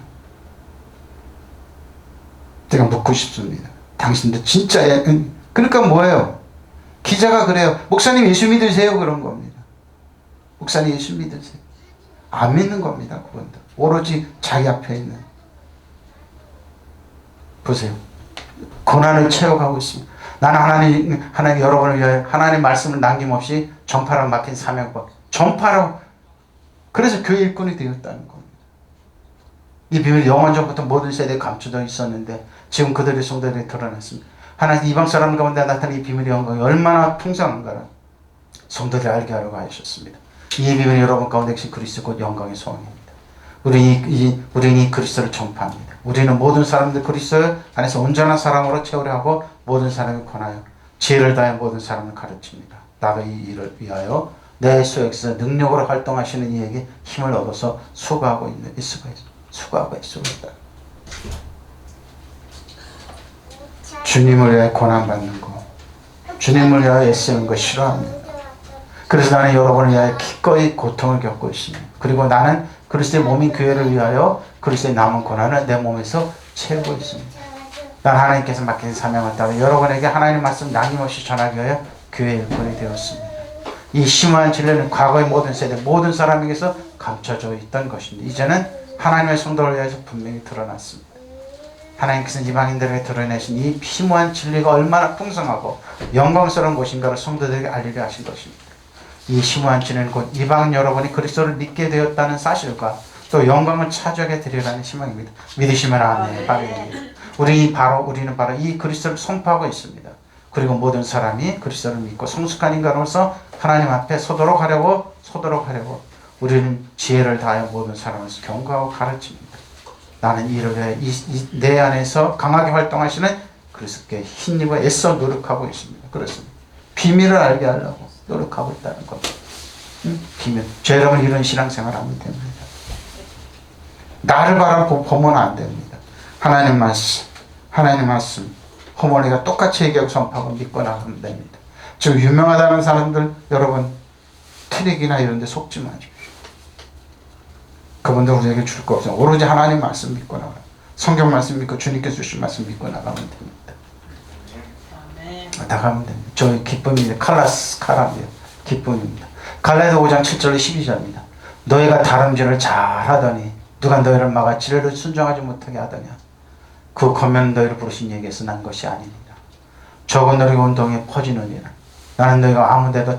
제가 묻고 싶습니다. 당신들 진짜 그러니까 뭐예요? 기자가 그래요. 목사님 예수 믿으세요? 그런 겁니다. 목사님 예수 믿으세요? 안 믿는 겁니다. 그분들. 오로지 자기 앞에 있는. 보세요. 고난을 채워가고 있습니다. 나는 하나님 여러분을 위하여 하나님의 말씀을 남김없이 전파라고 맡긴 사명법. 전파라고. 그래서 교회 일꾼이 되었다는 겁니다. 이 비밀 영원전부터 모든 세대에 감춰져 있었는데 지금 그들의 성도들이 드러났습니다. 하나님 이방 사람 가운데 나타난 이 비밀의 영광이 얼마나 풍성한가를 성도들이 알게 하려고 하셨습니다. 이 비밀이 여러분 가운데 계신 그리스도 곧 영광의 소원입니다. 우리는 이 그리스도를 전파합니다. 우리는 모든 사람들 그리스도 안에서 온전한 사랑으로 채우려 하고 모든 사람을 권하여 지혜를 다해 모든 사람을 가르칩니다. 나도 이 일을 위하여 내 소역에서 능력으로 활동하시는 이에게 힘을 얻어서 수고하고 있습니다. 주님을 위해 고난받는 거, 주님을 위하여 애쓰는 거 싫어합니다. 그래서 나는 여러분을 위하여 기꺼이 고통을 겪고 있습니다. 그리고 나는 그리스도의 몸인 교회를 위하여 그리스도의 남은 고난을 내 몸에서 채우고 있습니다. 난 하나님께서 맡긴 사명을 따라 여러분에게 하나님의 말씀 남김없이 전하기 위하여 교회의 일꾼이 되었습니다. 이 심오한 진리는 과거의 모든 세대 모든 사람에게서 감춰져 있던 것입니다. 이제는 하나님의 성도를 위해서 분명히 드러났습니다. 하나님께서 이방인들에게 드러내신 이 심오한 진리가 얼마나 풍성하고 영광스러운 것인가를 성도들에게 알리려 하신 것입니다. 이 심오한 진리는 곧 이방 여러분이 그리스도를 믿게 되었다는 사실과 또 영광을 차지하게 되리라는 희망입니다. 믿으시면 아멘. 우리는 바로 이 그리스도를 선포하고 있습니다. 그리고 모든 사람이 그리스도를 믿고 성숙한 인간으로서 하나님 앞에 서도록 하려고 우리는 지혜를 다하여 모든 사람을 경고하고 가르칩니다. 나는 이를 위해 내 안에서 강하게 활동하시는 그리스도께 힘입어 애써 노력하고 있습니다. 그렇습니다. 비밀을 알게 하려고 노력하고 있다는 겁니다. 비밀. 저 여러분 이런 신앙생활 하면 됩니다. 나를 보면 안 됩니다. 하나님 말씀 어머니가 똑같이 얘기하고 선포하고 믿고 나가면 됩니다. 지금 유명하다는 사람들 여러분 트릭이나 이런 데 속지 마십시오. 그분들 우리에게 줄 거 없어요. 오로지 하나님 말씀 믿고 나가요. 성경 말씀 믿고 주님께서 주신 말씀 믿고 나가면 됩니다. 나가면 됩니다. 저희 기쁨입니다. 카라입니다. 기쁨입니다. 갈라디아 5장 7절 12절입니다. 너희가 다름질을 잘하더니 누가 너희를 막아 지뢰를 순종하지 못하게 하더냐. 그 권면 너희를 부르신 이에게서 난 것이 아니니라. 적은 너희 온 동에 퍼지느니라. 나는 너희가 아무데도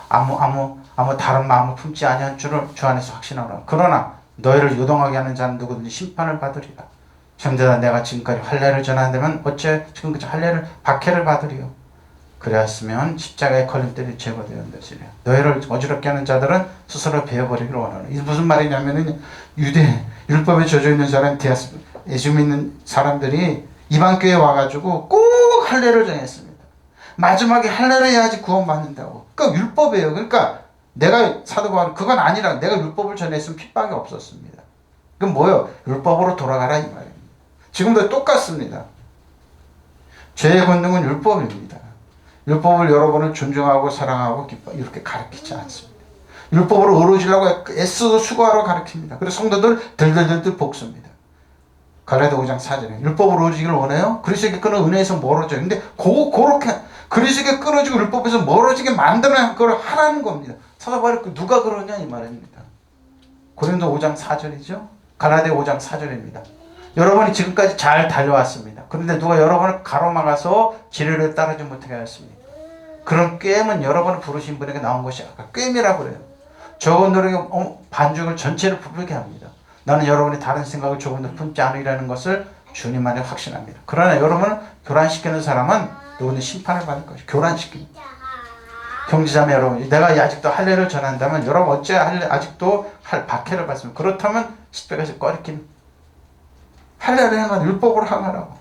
아무 다른 마음을 품지 아니한 줄을 주 안에서 확신하노라. 그러나 너희를 요동하게 하는 자는 누구든지 심판을 받으리라. 형제들아 내가 지금까지 할례를 전한다면 어째 지금까지 박해를 받으리요. 그리하였으면 십자가의 걸림돌이 제거되는 것이라. 너희를 어지럽게 하는 자들은 스스로 베어버리기를 원하노라. 이게 무슨 말이냐면은 유대 율법에 젖어 있는 사람 예수 믿는 사람들이 이방 교회에 와가지고 꼭 할례를 정했습니다. 마지막에 할례를 해야지 구원받는다고. 그러니까 율법이에요. 그러니까 내가 사도 바울 그건 아니라 내가 율법을 전했으면 핍박이 없었습니다. 그럼 뭐요? 율법으로 돌아가라 이 말입니다. 지금도 똑같습니다. 죄의 본능은 율법입니다. 율법을 여러분을 존중하고 사랑하고 기뻐 이렇게 가르치지 않습니다. 율법으로 어루지려고 애써도 수고하러 가르칩니다. 그래서 성도들 들들들들 볶습니다. 갈라디아 5장 4절에 율법으로 어루지기를 원해요? 그리스도에게 끊어 은혜에서 멀어져요. 근데 그렇게 그리스도에게 끊어지고 율법에서 멀어지게 만드는 걸 하라는 겁니다. 사도 바울이 누가 그러냐 이 말입니다. 고린도 5장 4절이죠. 갈라디아 5장 4절입니다. 여러분이 지금까지 잘 달려왔습니다. 그런데 누가 여러분을 가로막아서 지뢰를 따르지 못하게 하였습니다. 그런 꾀임은 여러분을 부르신 분에게 나온 것이 아까 꾀임이라고 그래요. 저분들에게 반죽을 전체를 부풀게 합니다. 나는 여러분이 다른 생각을 조금도 품지 않으리라는 것을 주님 안에 확신합니다. 그러나 여러분을 교란시키는 사람은 누구는 심판을 받을 것이에요. 교란시킵니다. 형제자매 여러분, 내가 아직도 할례를 전한다면 여러분 어째 아직도 박해를 받습니까? 그렇다면 십자가에서 꺼리킨 할례를 행하라. 율법으로 행하라고.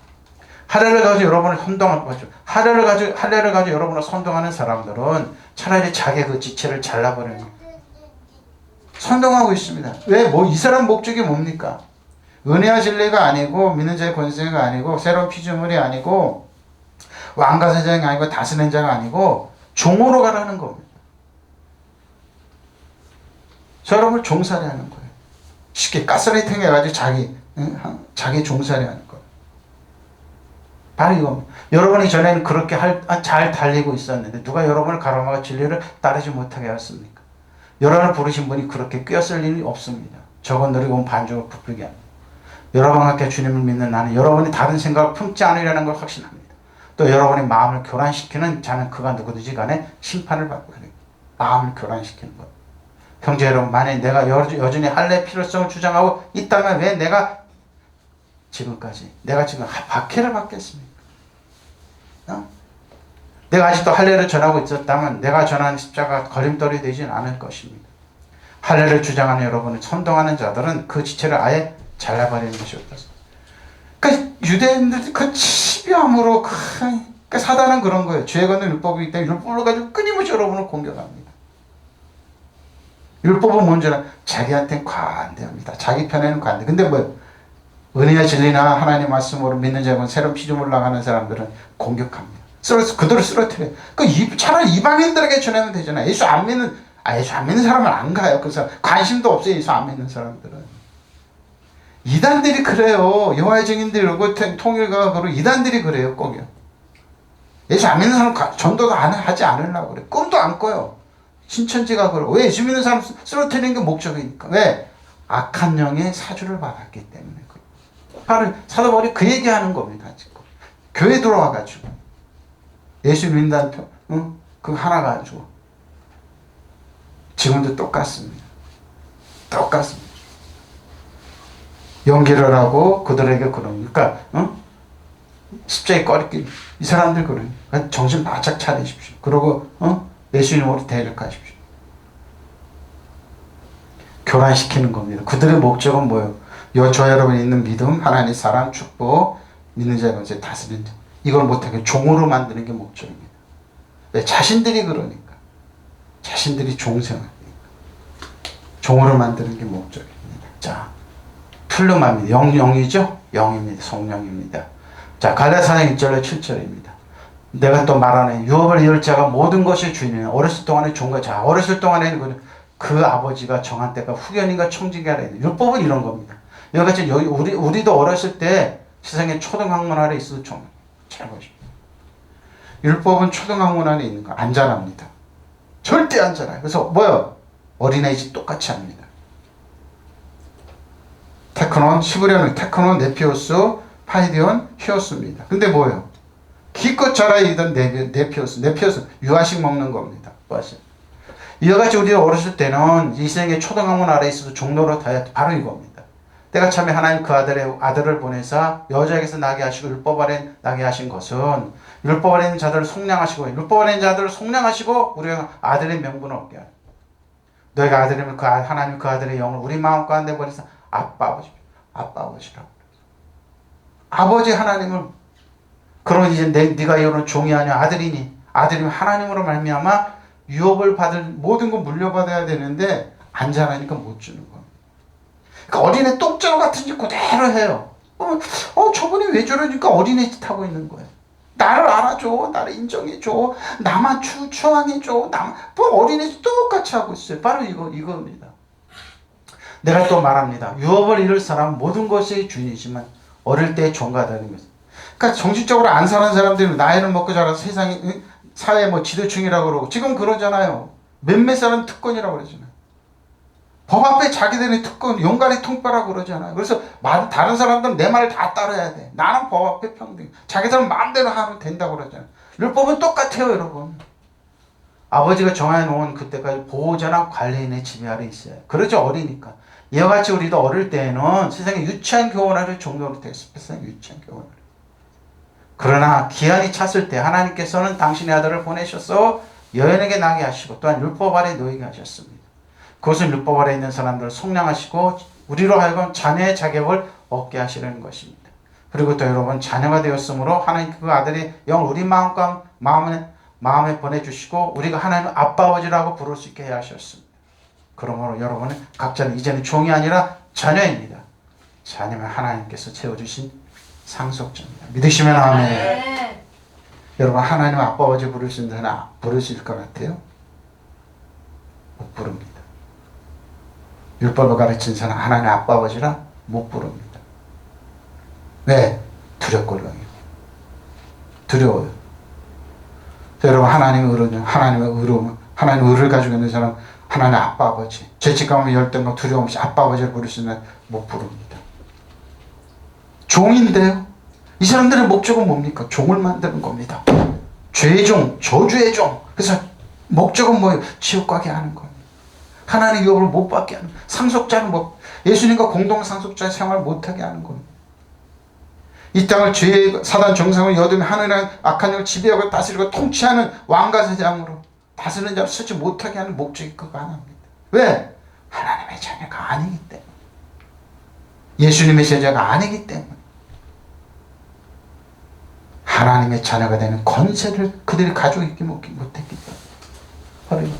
할례를 가지고 여러분을 선동할 거죠. 할례를 가지고 여러분을 선동하는 사람들은 차라리 자기 그 지체를 잘라버리는 거예요. 선동하고 있습니다. 왜? 이 사람 목적이 뭡니까? 은혜와 진리가 아니고 믿는 자의 권세가 아니고 새로운 피조물이 아니고 왕과 세자가 아니고 다스리는 자가 아니고 종으로 가라는 겁니다. 여러분을 종살이 하는 거예요. 쉽게 가스라이팅 해가지고 자기 종살이 하는 거예요. 바로 이겁니다. 여러분이 전에는 그렇게 잘 달리고 있었는데 누가 여러분을 가로막아 진리를 따르지 못하게 하였습니까? 여러분을 부르신 분이 그렇게 꿰었을 일이 없습니다. 저건들이 온 반죽을 부풀게 합니다. 여러분과 함께 주님을 믿는 나는 여러분이 다른 생각을 품지 않으려는 걸 확신합니다. 또 여러분의 마음을 교란시키는 자는 그가 누구든지 간에 심판을 받고 합니다. 마음을 교란시키는 것. 형제 여러분, 만약 내가 여전히 할례의 필요성을 주장하고 있다면 왜 내가 지금 박해를 받겠습니까? 내가 아직도 할례를 전하고 있었다면 내가 전하는 십자가 걸림돌이 되지는 않을 것입니다. 할례를 주장하는 여러분을 선동하는 자들은 그 지체를 아예 잘라버리는 것이 어떻습니까? 그러니까 유대인들이 그 치비함으로 그러니까 사단은 그런 거예요. 죄에 걷는 율법이기 때문에 율법을 가지고 끊임없이 여러분을 공격합니다. 율법은 뭔지는 자기한테는 관대합니다. 자기 편에는 관대. 근데 은혜와 진리나 하나님 말씀으로 믿는 자는 새로운 피조물로 나가는 사람들은 공격합니다. 그대로 쓰러뜨려요. 차라리 이방인들에게 전하면 되잖아요. 예수 안 믿는 사람은 안 가요. 그 사람 관심도 없어요. 예수 안 믿는 사람들은. 이단들이 그래요. 여호와의 증인들이 그러고 통일가가 그러고 이단들이 그래요. 꼭요. 예수 안 믿는 사람 전도도 하지 않으려고 그래. 꿈도 안 꿔요. 신천지가 그러고. 왜? 예수 믿는 사람 쓰러뜨리는 게 목적이니까. 왜? 악한 영의 사주를 받았기 때문에. 바로 사도 바울이 그 얘기하는 겁니다. 지금. 교회 들어와가지고 예수 믿는다는 그 하나 가지고 지금도 똑같습니다. 연기를 하고 그들에게 그러니까 십자가에 꺼리끼 이 사람들 그러니까 정신 바짝 차리십시오. 그리고 예수님으로 대적하십시오. 교란시키는 겁니다. 그들의 목적은 뭐예요? 저 여러분 있는 믿음, 하나님 사랑, 축복, 믿는 자의 권세 다스리는 자. 이걸 못하게 종으로 만드는 게 목적입니다. 왜? 자신들이 그러니까. 자신들이 종생하니까. 종으로 만드는 게 목적입니다. 자, 틀림합니다. 영이죠? 영입니다. 성령입니다. 자, 갈라디아서 1절에 7절입니다. 내가 또 말하네. 유업을 이을 자가 모든 것의 주인이네. 어렸을 동안에 종과 자, 어렸을 동안에는 그 아버지가 정한 때가 후견인과 청지기가 있는. 율법은 이런 겁니다. 여기같이 우리도 어렸을 때 세상에 초등학문 아래 있어도 잘 보십시오. 율법은 초등학문 안에 있는 거 안 자랍니다. 절대 안 자라요. 그래서 뭐요? 어린아이집 똑같이 합니다. 테크논, 시브리온, 테크논, 네피오스, 파이디온, 히오스입니다. 근데 뭐예요? 기껏 자라이던 네피오스 유아식 먹는 겁니다. 맞아요. 이와 같이 우리가 어렸을 때는 이 세상의 초등학문 아래 있어도 종로로 다야 바로 이겁니다. 때가 참에 하나님 그 아들을 보내사 여자에게서 나게 하시고 율법 아래 나게 하신 것은 율법 아래 있는 자들을 속량하시고 율법 아래 있는 자들을 속량하시고 우리가 아들의 명분을 얻게 하라. 너희가 아들이면 하나님 그 아들의 영을 우리 마음 가운데 버리사 아빠 아버지라고. 아버지 하나님을 그러면 이제 네가 이거는 종이 아니야 아들이니 아들이면 하나님으로 말미암아 유업을 받을 모든 걸 물려받아야 되는데 안 자라니까 못 주는 거예요. 그러니까 어린애 똥자루 같은 짓 그대로 해요. 저분이 왜 저러니까 어린애 짓 하고 있는 거예요. 나를 알아줘, 나를 인정해줘, 나만 추앙해줘, 뭐 어린애 짓 똑같이 하고 있어요. 바로 이겁니다. 내가 또 말합니다. 유업을 이룰 사람은 모든 것의 주인이지만 어릴 때 종가다는 것입니다. 그러니까 정신적으로 안 사는 사람들은 나이는 먹고 자라서 세상에 사회 뭐 지도층이라고 그러고 지금 그러잖아요. 몇몇 사람 특권이라고 그러잖아요. 법 앞에 자기들의 특권 용가리 통뼈라고 그러잖아요. 그래서 다른 사람들은 내 말을 다 따라야 돼. 나는 법 앞에 평등. 자기들은 마음대로 하면 된다고 그러잖아요. 율법은 똑같아요, 여러분. 아버지가 정해놓은 그때까지 보호자나 관리인의 지배 아래 있어요. 그러죠, 어리니까. 이와 같이 우리도 어릴 때에는 세상에 유치한 교훈을 종교로 대습했어요. 유치한 교훈을. 그러나 기한이 찼을 때 하나님께서는 당신의 아들을 보내셔서 여인에게 나게 하시고 또한 율법 아래 놓이게 하셨습니다. 그것은 율법 아래 있는 사람들을 속량하시고 우리로 하여금 자녀의 자격을 얻게 하시려는 것입니다. 그리고 또 여러분 자녀가 되었으므로 하나님 그 아들의 영을 우리 마음과 마음에 보내주시고 우리가 하나님을 아빠 아버지라고 부를 수 있게 하셨습니다. 그러므로 여러분은 각자는 이제는 종이 아니라 자녀입니다. 자녀는 하나님께서 채워주신 상속자입니다. 믿으시면 아멘. 네. 여러분 하나님 아빠 아버지 부를 수 있는 사람 부르실 것 같아요? 못 부릅니다. 율법을 가르친 사람 하나님 아빠 아버지라 못 부릅니다. 왜? 두렵거든요. 두려워요. 여러분 하나님의 의로는 하나님의 의를 가지고 있는 사람 하나님 아빠 아버지 죄책감과 열등과 두려움 없이 아빠 아버지를 부를 수 있는 못 부릅니다. 종인데요. 이 사람들의 목적은 뭡니까? 종을 만드는 겁니다. 죄의 종, 저주의 종. 그래서 목적은 뭐예요? 지옥 가게 하는 겁니다. 하나님의 유업을 못 받게 하는 상속자는 예수님과 공동 상속자 생활을 못하게 하는 겁니다. 이 땅을 죄의 사단 정상을 여두며 하늘의 악한 영을 지배하고 다스리고 통치하는 왕과 세장으로 다스리는 자를 쓰지 못하게 하는 목적이 그거 하나입니다. 왜? 하나님의 자녀가 아니기 때문에. 예수님의 제자가 아니기 때문에. 하나님의 자녀가 되는 권세를 그들이 가지고 있기 못했기 때문에.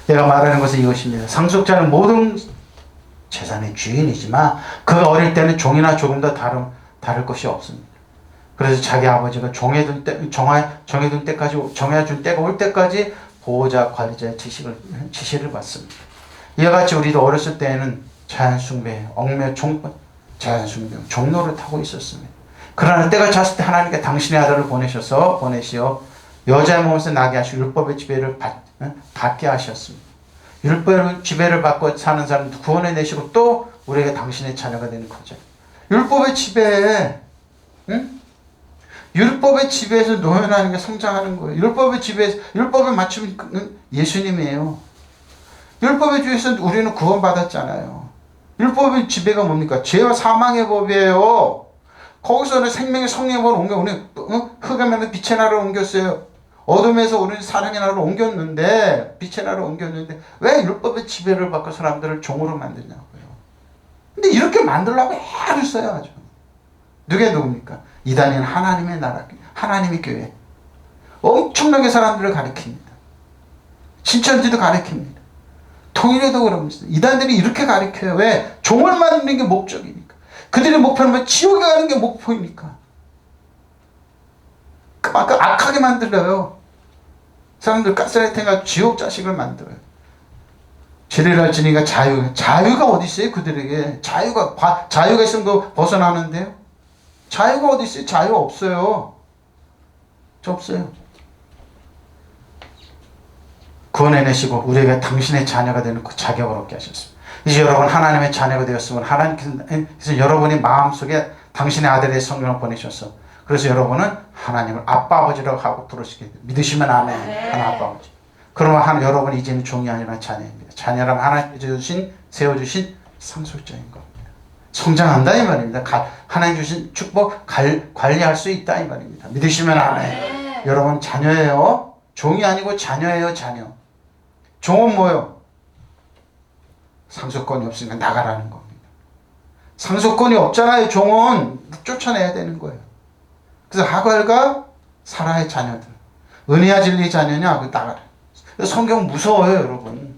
내가 말하는 것은 이것입니다. 상속자는 모든 재산의 주인이지만 그가 어릴 때는 종이나 조금 더 다를 것이 없습니다. 그래서 자기 아버지가 정해준 때가 올 때까지 보호자, 관리자의 지시를 받습니다. 이와 같이 우리도 어렸을 때에는 자연숭배, 종로를 타고 있었습니다. 그러나 때가 찼을 때 하나님께 당신의 아들을 보내시어 여자의 몸에서 나게 하시고 율법의 지배를 받게 하셨습니다. 율법의 지배를 받고 사는 사람도 구원해 내시고 또 우리에게 당신의 자녀가 되는 거죠. 율법의 지배에 율법의 지배에서 노연하는 게 성장하는 거예요. 율법의 맞춤은 예수님이에요. 율법의 주에서 우리는 구원받았잖아요. 율법의 지배가 뭡니까? 죄와 사망의 법이에요. 거기서는 생명의 성령의 법을 옮겨, 우리 흑암에는 빛의 나라로 옮겼어요. 어둠에서 우리는 사랑의 나라로 옮겼는데, 빛의 나라로 옮겼는데, 왜 율법의 지배를 받고 사람들을 종으로 만드냐고요. 근데 이렇게 만들려고 애를 써야죠. 누굽니까? 이단인 하나님의 나라, 하나님의 교회. 엄청나게 사람들을 가리킵니다. 신천지도 가리킵니다. 통일교도 그럽니다. 이단들이 이렇게 가리켜요. 왜? 종을 만드는 게 목적이니까. 그들의 목표는 뭐 지옥에 가는 게 목표입니까? 그만큼 악하게 만들어요. 사람들 가스라이팅가 지옥 자식을 만들어요. 지리랄지니가 자유가 어디 있어요? 그들에게 자유가 있으면 그 벗어나는데요. 자유가 어디 있어요? 자유 없어요. 없어요. 구원해내시고 우리에게 당신의 자녀가 되는 그 자격을 얻게 하셨습니다. 이제 여러분 하나님의 자녀가 되었으면 하나님께서 여러분의 마음속에 당신의 아들의 성령을 보내셔서 그래서 여러분은 하나님을 아빠 아버지라고 하고 부르시게 됩니다. 믿으시면 아멘. 하나 아빠 아버지. 그러면 여러분이 이제는 종이 아니라 자녀입니다. 자녀라면 하나님이 세워주신 상속자인 겁니다. 성장한다 이 말입니다. 하나님 주신 축복 관리할 수 있다 이 말입니다. 믿으시면 아멘. 여러분 자녀예요. 종이 아니고 자녀예요. 자녀. 종은 뭐예요? 상속권이 없으니까 나가라는 겁니다. 상속권이 없잖아요. 종은 쫓아내야 되는 거예요. 그래서 하갈과 사라의 자녀들, 은혜와 진리의 자녀냐? 그 나가라. 성경은 무서워요, 여러분.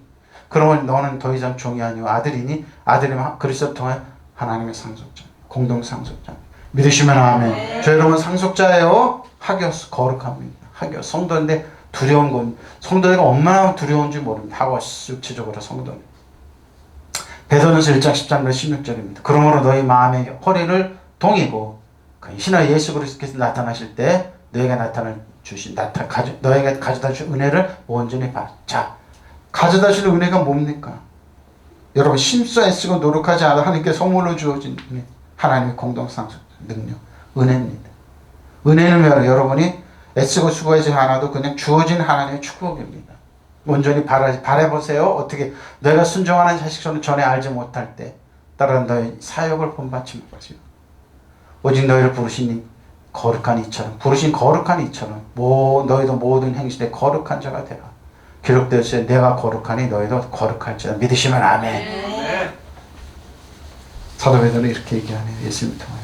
그러면 너는 더 이상 종이 아니고 아들이니 아들이면 그리스도 통해 하나님의 상속자, 공동 상속자. 믿으시면 아멘. 저 여러분 상속자예요. 하교스 거룩합니다. 하교 성도인데 두려운 건 성도가 얼마나 두려운지 모릅니다. 하고 실질적으로 성도는. 베드로전서 1장 10장 16절입니다. 그러므로 너희 마음의 허리를 동이고 신의 예수 그리스도께서 나타나실 때 너에게 너에게 가져다 줄 은혜를 온전히 받아. 자, 가져다 줄 은혜가 뭡니까? 여러분 힘써 애쓰고 노력하지 않아 하나님께 선물로 주어진 은혜. 하나님의 공동상속 능력, 은혜입니다. 은혜는 여러분이 애쓰고 수고하지 않아도 그냥 주어진 하나님의 축복입니다. 온전히 바라보세요. 어떻게 너희가 순종하는 자식처럼 전에 알지 못할 때 따라 너희 사역을 본받지 못하시오. 오직 너희를 부르신 거룩한 이처럼 부르신 거룩한 이처럼 너희도 모든 행실에 거룩한 자가 되라. 기록되었을 때 내가 거룩하니 너희도 거룩할지라. 믿으시면 아멘. 사도 베드로는 이렇게 얘기하네요. 예수님을 통하여.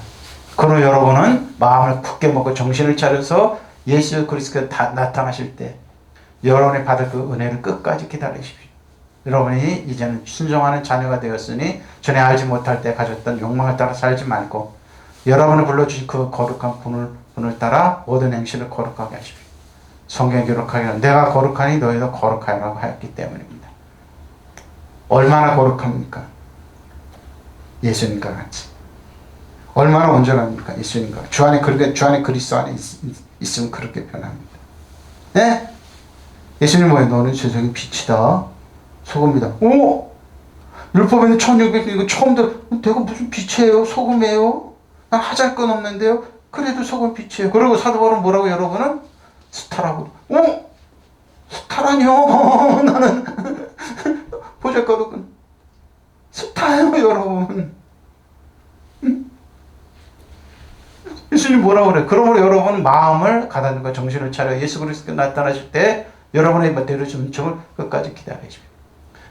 그러므로 여러분은 마음을 굳게 먹고 정신을 차려서 예수 그리스도가 나타나실 때 여러분이 받을 그 은혜를 끝까지 기다리십시오. 여러분이 이제는 순종하는 자녀가 되었으니 전에 알지 못할 때 가졌던 욕망을 따라 살지 말고 여러분을 불러주신 그 거룩한 분을 따라 모든 행실을 거룩하게 하십시오. 성경에 기록하기를 내가 거룩하니 너희도 거룩하라고 하였기 때문입니다. 얼마나 거룩합니까? 예수님과 같이. 얼마나 온전합니까? 예수님과. 주 안에 그리스도 안에 있으면 그렇게 변합니다. 네? 예수님 뭐예요? 너는 세상의 빛이다. 소금이다. 오! 율법에는 1600년 이거 처음 들어. 내가 무슨 빛이에요? 소금이에요? 난 하잘 건 없는데요? 그래도 소금 빛이에요. 그리고 사도 바울은 뭐라고 여러분은? 스타라고. 오! 스타라뇨? 나는 보잘것없군. 스타예요 여러분. 예수님 뭐라고 그래? 그러므로 여러분 마음을 가다듬고 정신을 차려 예수 그리스도 나타나실 때 여러분의 내려주는 척을 끝까지 기다리십시오.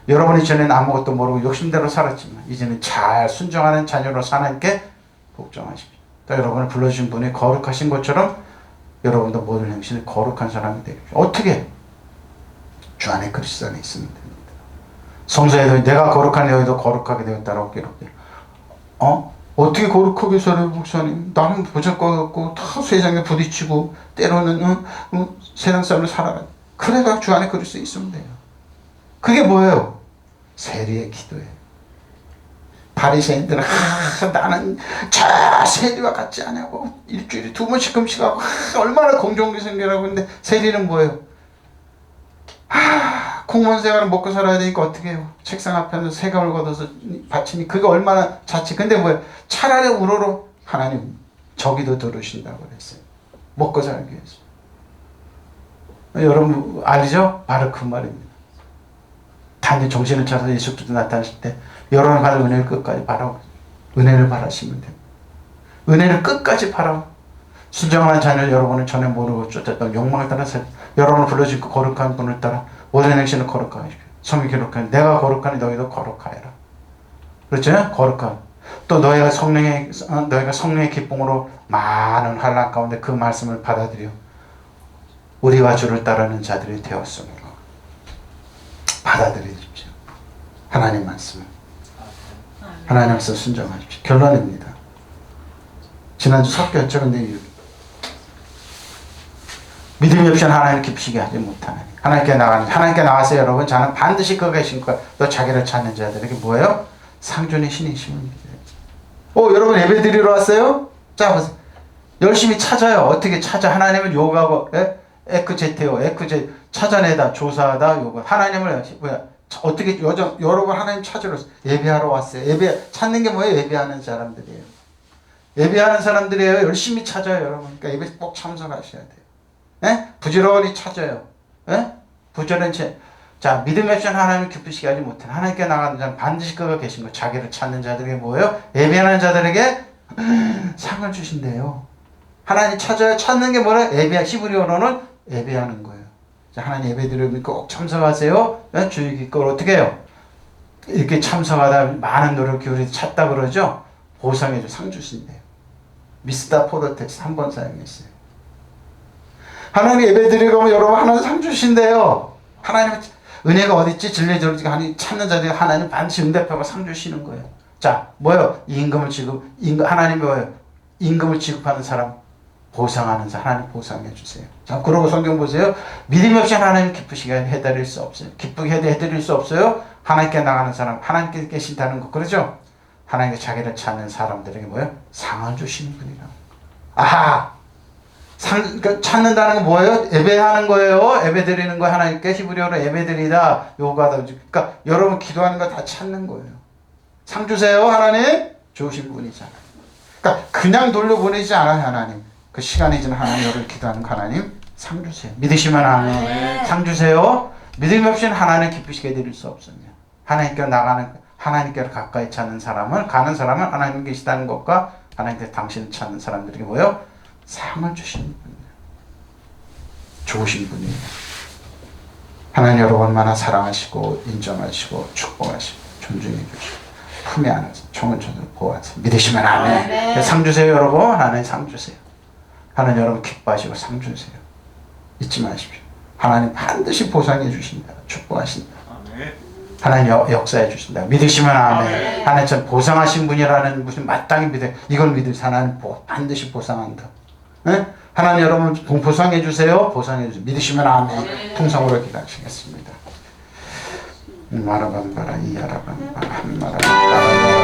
여러분이 전에는 아무것도 모르고 욕심대로 살았지만 이제는 잘 순종하는 자녀로 하나님께 복종하십시오. 또 여러분을 불러주신 분이 거룩하신 것처럼 여러분도 모든 행실을 거룩한 사람이 되십시오. 어떻게? 주 안에 그리스도 안에 있으면 됩니다. 성서에도 내가 거룩한 너희도 거룩하게 되었다라고 기록돼요. 어떻게 거룩하게 살아요, 목사님? 나는 보잘것없고 다 세상에 부딪히고 때로는 세상 사람을 살아가. 그래가 주 안에 그리스도 있으면 돼요. 그게 뭐예요? 세리의 기도예요. 바리새인들은 나는 저 세리와 같지 않냐고 일주일에 2번씩 금식하고 얼마나 공정하게 생겨라고 했는데 세리는 뭐예요? 공무원 생활은 먹고 살아야 되니까 어떻게 해요? 책상 앞에서 세금을 걷어서 바치니 그게 얼마나 자치. 근데 뭐예요? 차라리 우러러 하나님 저기도 들으신다고 그랬어요. 먹고 살기 위해서. 여러분 알죠? 바로 그 말입니다. 단지 정신을 차려서 예수 그리스도 나타나실 때 여러분이 받을 은혜를 끝까지 바라고 은혜를 바라시면 됩니다. 은혜를 끝까지 바라고 순정한 자녀 여러분은 전에 모르고 쫓았던 욕망을 따라서 여러분을 불러주신 그 거룩한 분을 따라 모든 행실을 거룩하게 하십시오. 성경 기록하니 내가 거룩하니 너희도 거룩하여라. 그렇죠? 거룩한. 또 너희가 성령의 기쁨으로 많은 환난 가운데 그 말씀을 받아들여 우리와 주를 따르는 자들이 되었으므로 받아들이십시오. 하나님 말씀을. 하나님 말씀 순종하십시오. 결론입니다. 지난주 섞였죠. 근데 믿음이 없이는 하나님을 기쁘시게 하지 못하는 하나님께 나가세요. 여러분. 저는 반드시 그거 계신 거야. 너 자기를 찾는 자들에게 뭐예요? 상존의 신이심입니다. 여러분 예배 드리러 왔어요? 자 보세요. 열심히 찾아요. 어떻게 찾아? 하나님을 요구하고 찾아내다 조사하다 요구. 하나님을 어떻게 여러분 하나님 찾으러 예배하러 왔어요. 찾는 게 뭐예요? 예배하는 사람들이에요. 예배하는 사람들이에요. 열심히 찾아요, 여러분. 그러니까 예배 꼭 참석하셔야 돼요. 예? 부지런히 찾아요. 예? 부지런히 자, 믿음 없이 하나님을 기쁘시게 하지 못하는 하나님께 나가는 자는 반드시 그가 계신 거. 자기를 찾는 자들에게 뭐예요? 예배하는 자들에게 상을 주신대요. 하나님 찾아요. 찾는 게 뭐래요? 히브리어로는 예배하는 거예요. 자, 하나님 예배 드리면 꼭 참석하세요. 예? 주의 깊고 어떻게 해요? 이렇게 참석하다 많은 노력 기울여서 찾다 그러죠? 보상해줘. 상 주신대요. 미스터 포도텍스 한 번 사용했어요. 하나님 예배 드리고 가면 여러분 하나님 상 주신대요. 하나님 은혜가 어딨지? 진리적으로 찾는 자들이 하나님 반드시 응답하고 상 주시는 거예요. 자, 뭐요? 하나님이 뭐예요? 임금을 지급하는 사람, 보상하는 사람, 하나님 보상해 주세요. 자, 그러고 성경 보세요. 믿음 없이 하나님 기쁘시게 해드릴 수 없어요. 기쁘게 해드릴 수 없어요. 하나님께 나가는 사람, 하나님께 계신다는 거, 그러죠? 하나님께 자기를 찾는 사람들에게 뭐예요? 상을 주시는 분이라. 아하! 그러니까 찾는다는 건 뭐예요? 예배하는 거예요. 예배 드리는 거 하나님께 히브리어로 예배 드리다 요구하다. 그러니까 여러분 기도하는 거 다 찾는 거예요. 상 주세요. 하나님 좋으신 분이잖아요. 그러니까 그냥 돌려보내지 않아요. 하나님. 그 시간이 지나 하나님 여러분 기도하는 거 하나님 상 주세요. 믿으시면 아멘. 상 주세요. 믿음 없이는 하나님 기쁘시게 해드릴 수 없습니다. 하나님께로 가까이 가는 사람은 하나님 계시다는 것과 하나님께 당신을 찾는 사람들이 뭐예요? 상을 주시는 분이에요. 좋으신 분이에요. 하나님 여러분 얼마나 사랑하시고 인정하시고 축복하시고 존중해 주시고 품에 안아서 총은총을 보호하세요. 믿으시면 아멘. 상 주세요 여러분. 하나님 상 주세요. 하나님 여러분 기뻐하시고 상 주세요. 잊지 마십시오. 하나님 반드시 보상해 주신다. 축복하신다. 하나님 역사해 주신다. 믿으시면 아멘. 하나님 전 보상하신 분이라는 무슨 마땅히 믿어요. 이걸 믿으세요. 하나님 반드시 보상한다. 네? 하나님 여러분 보상해 주세요. 보상해 주세요. 믿으시면 아멘. 통성으로 기도하시겠습니다. 마라반바라 이야라반바라 한마라반바라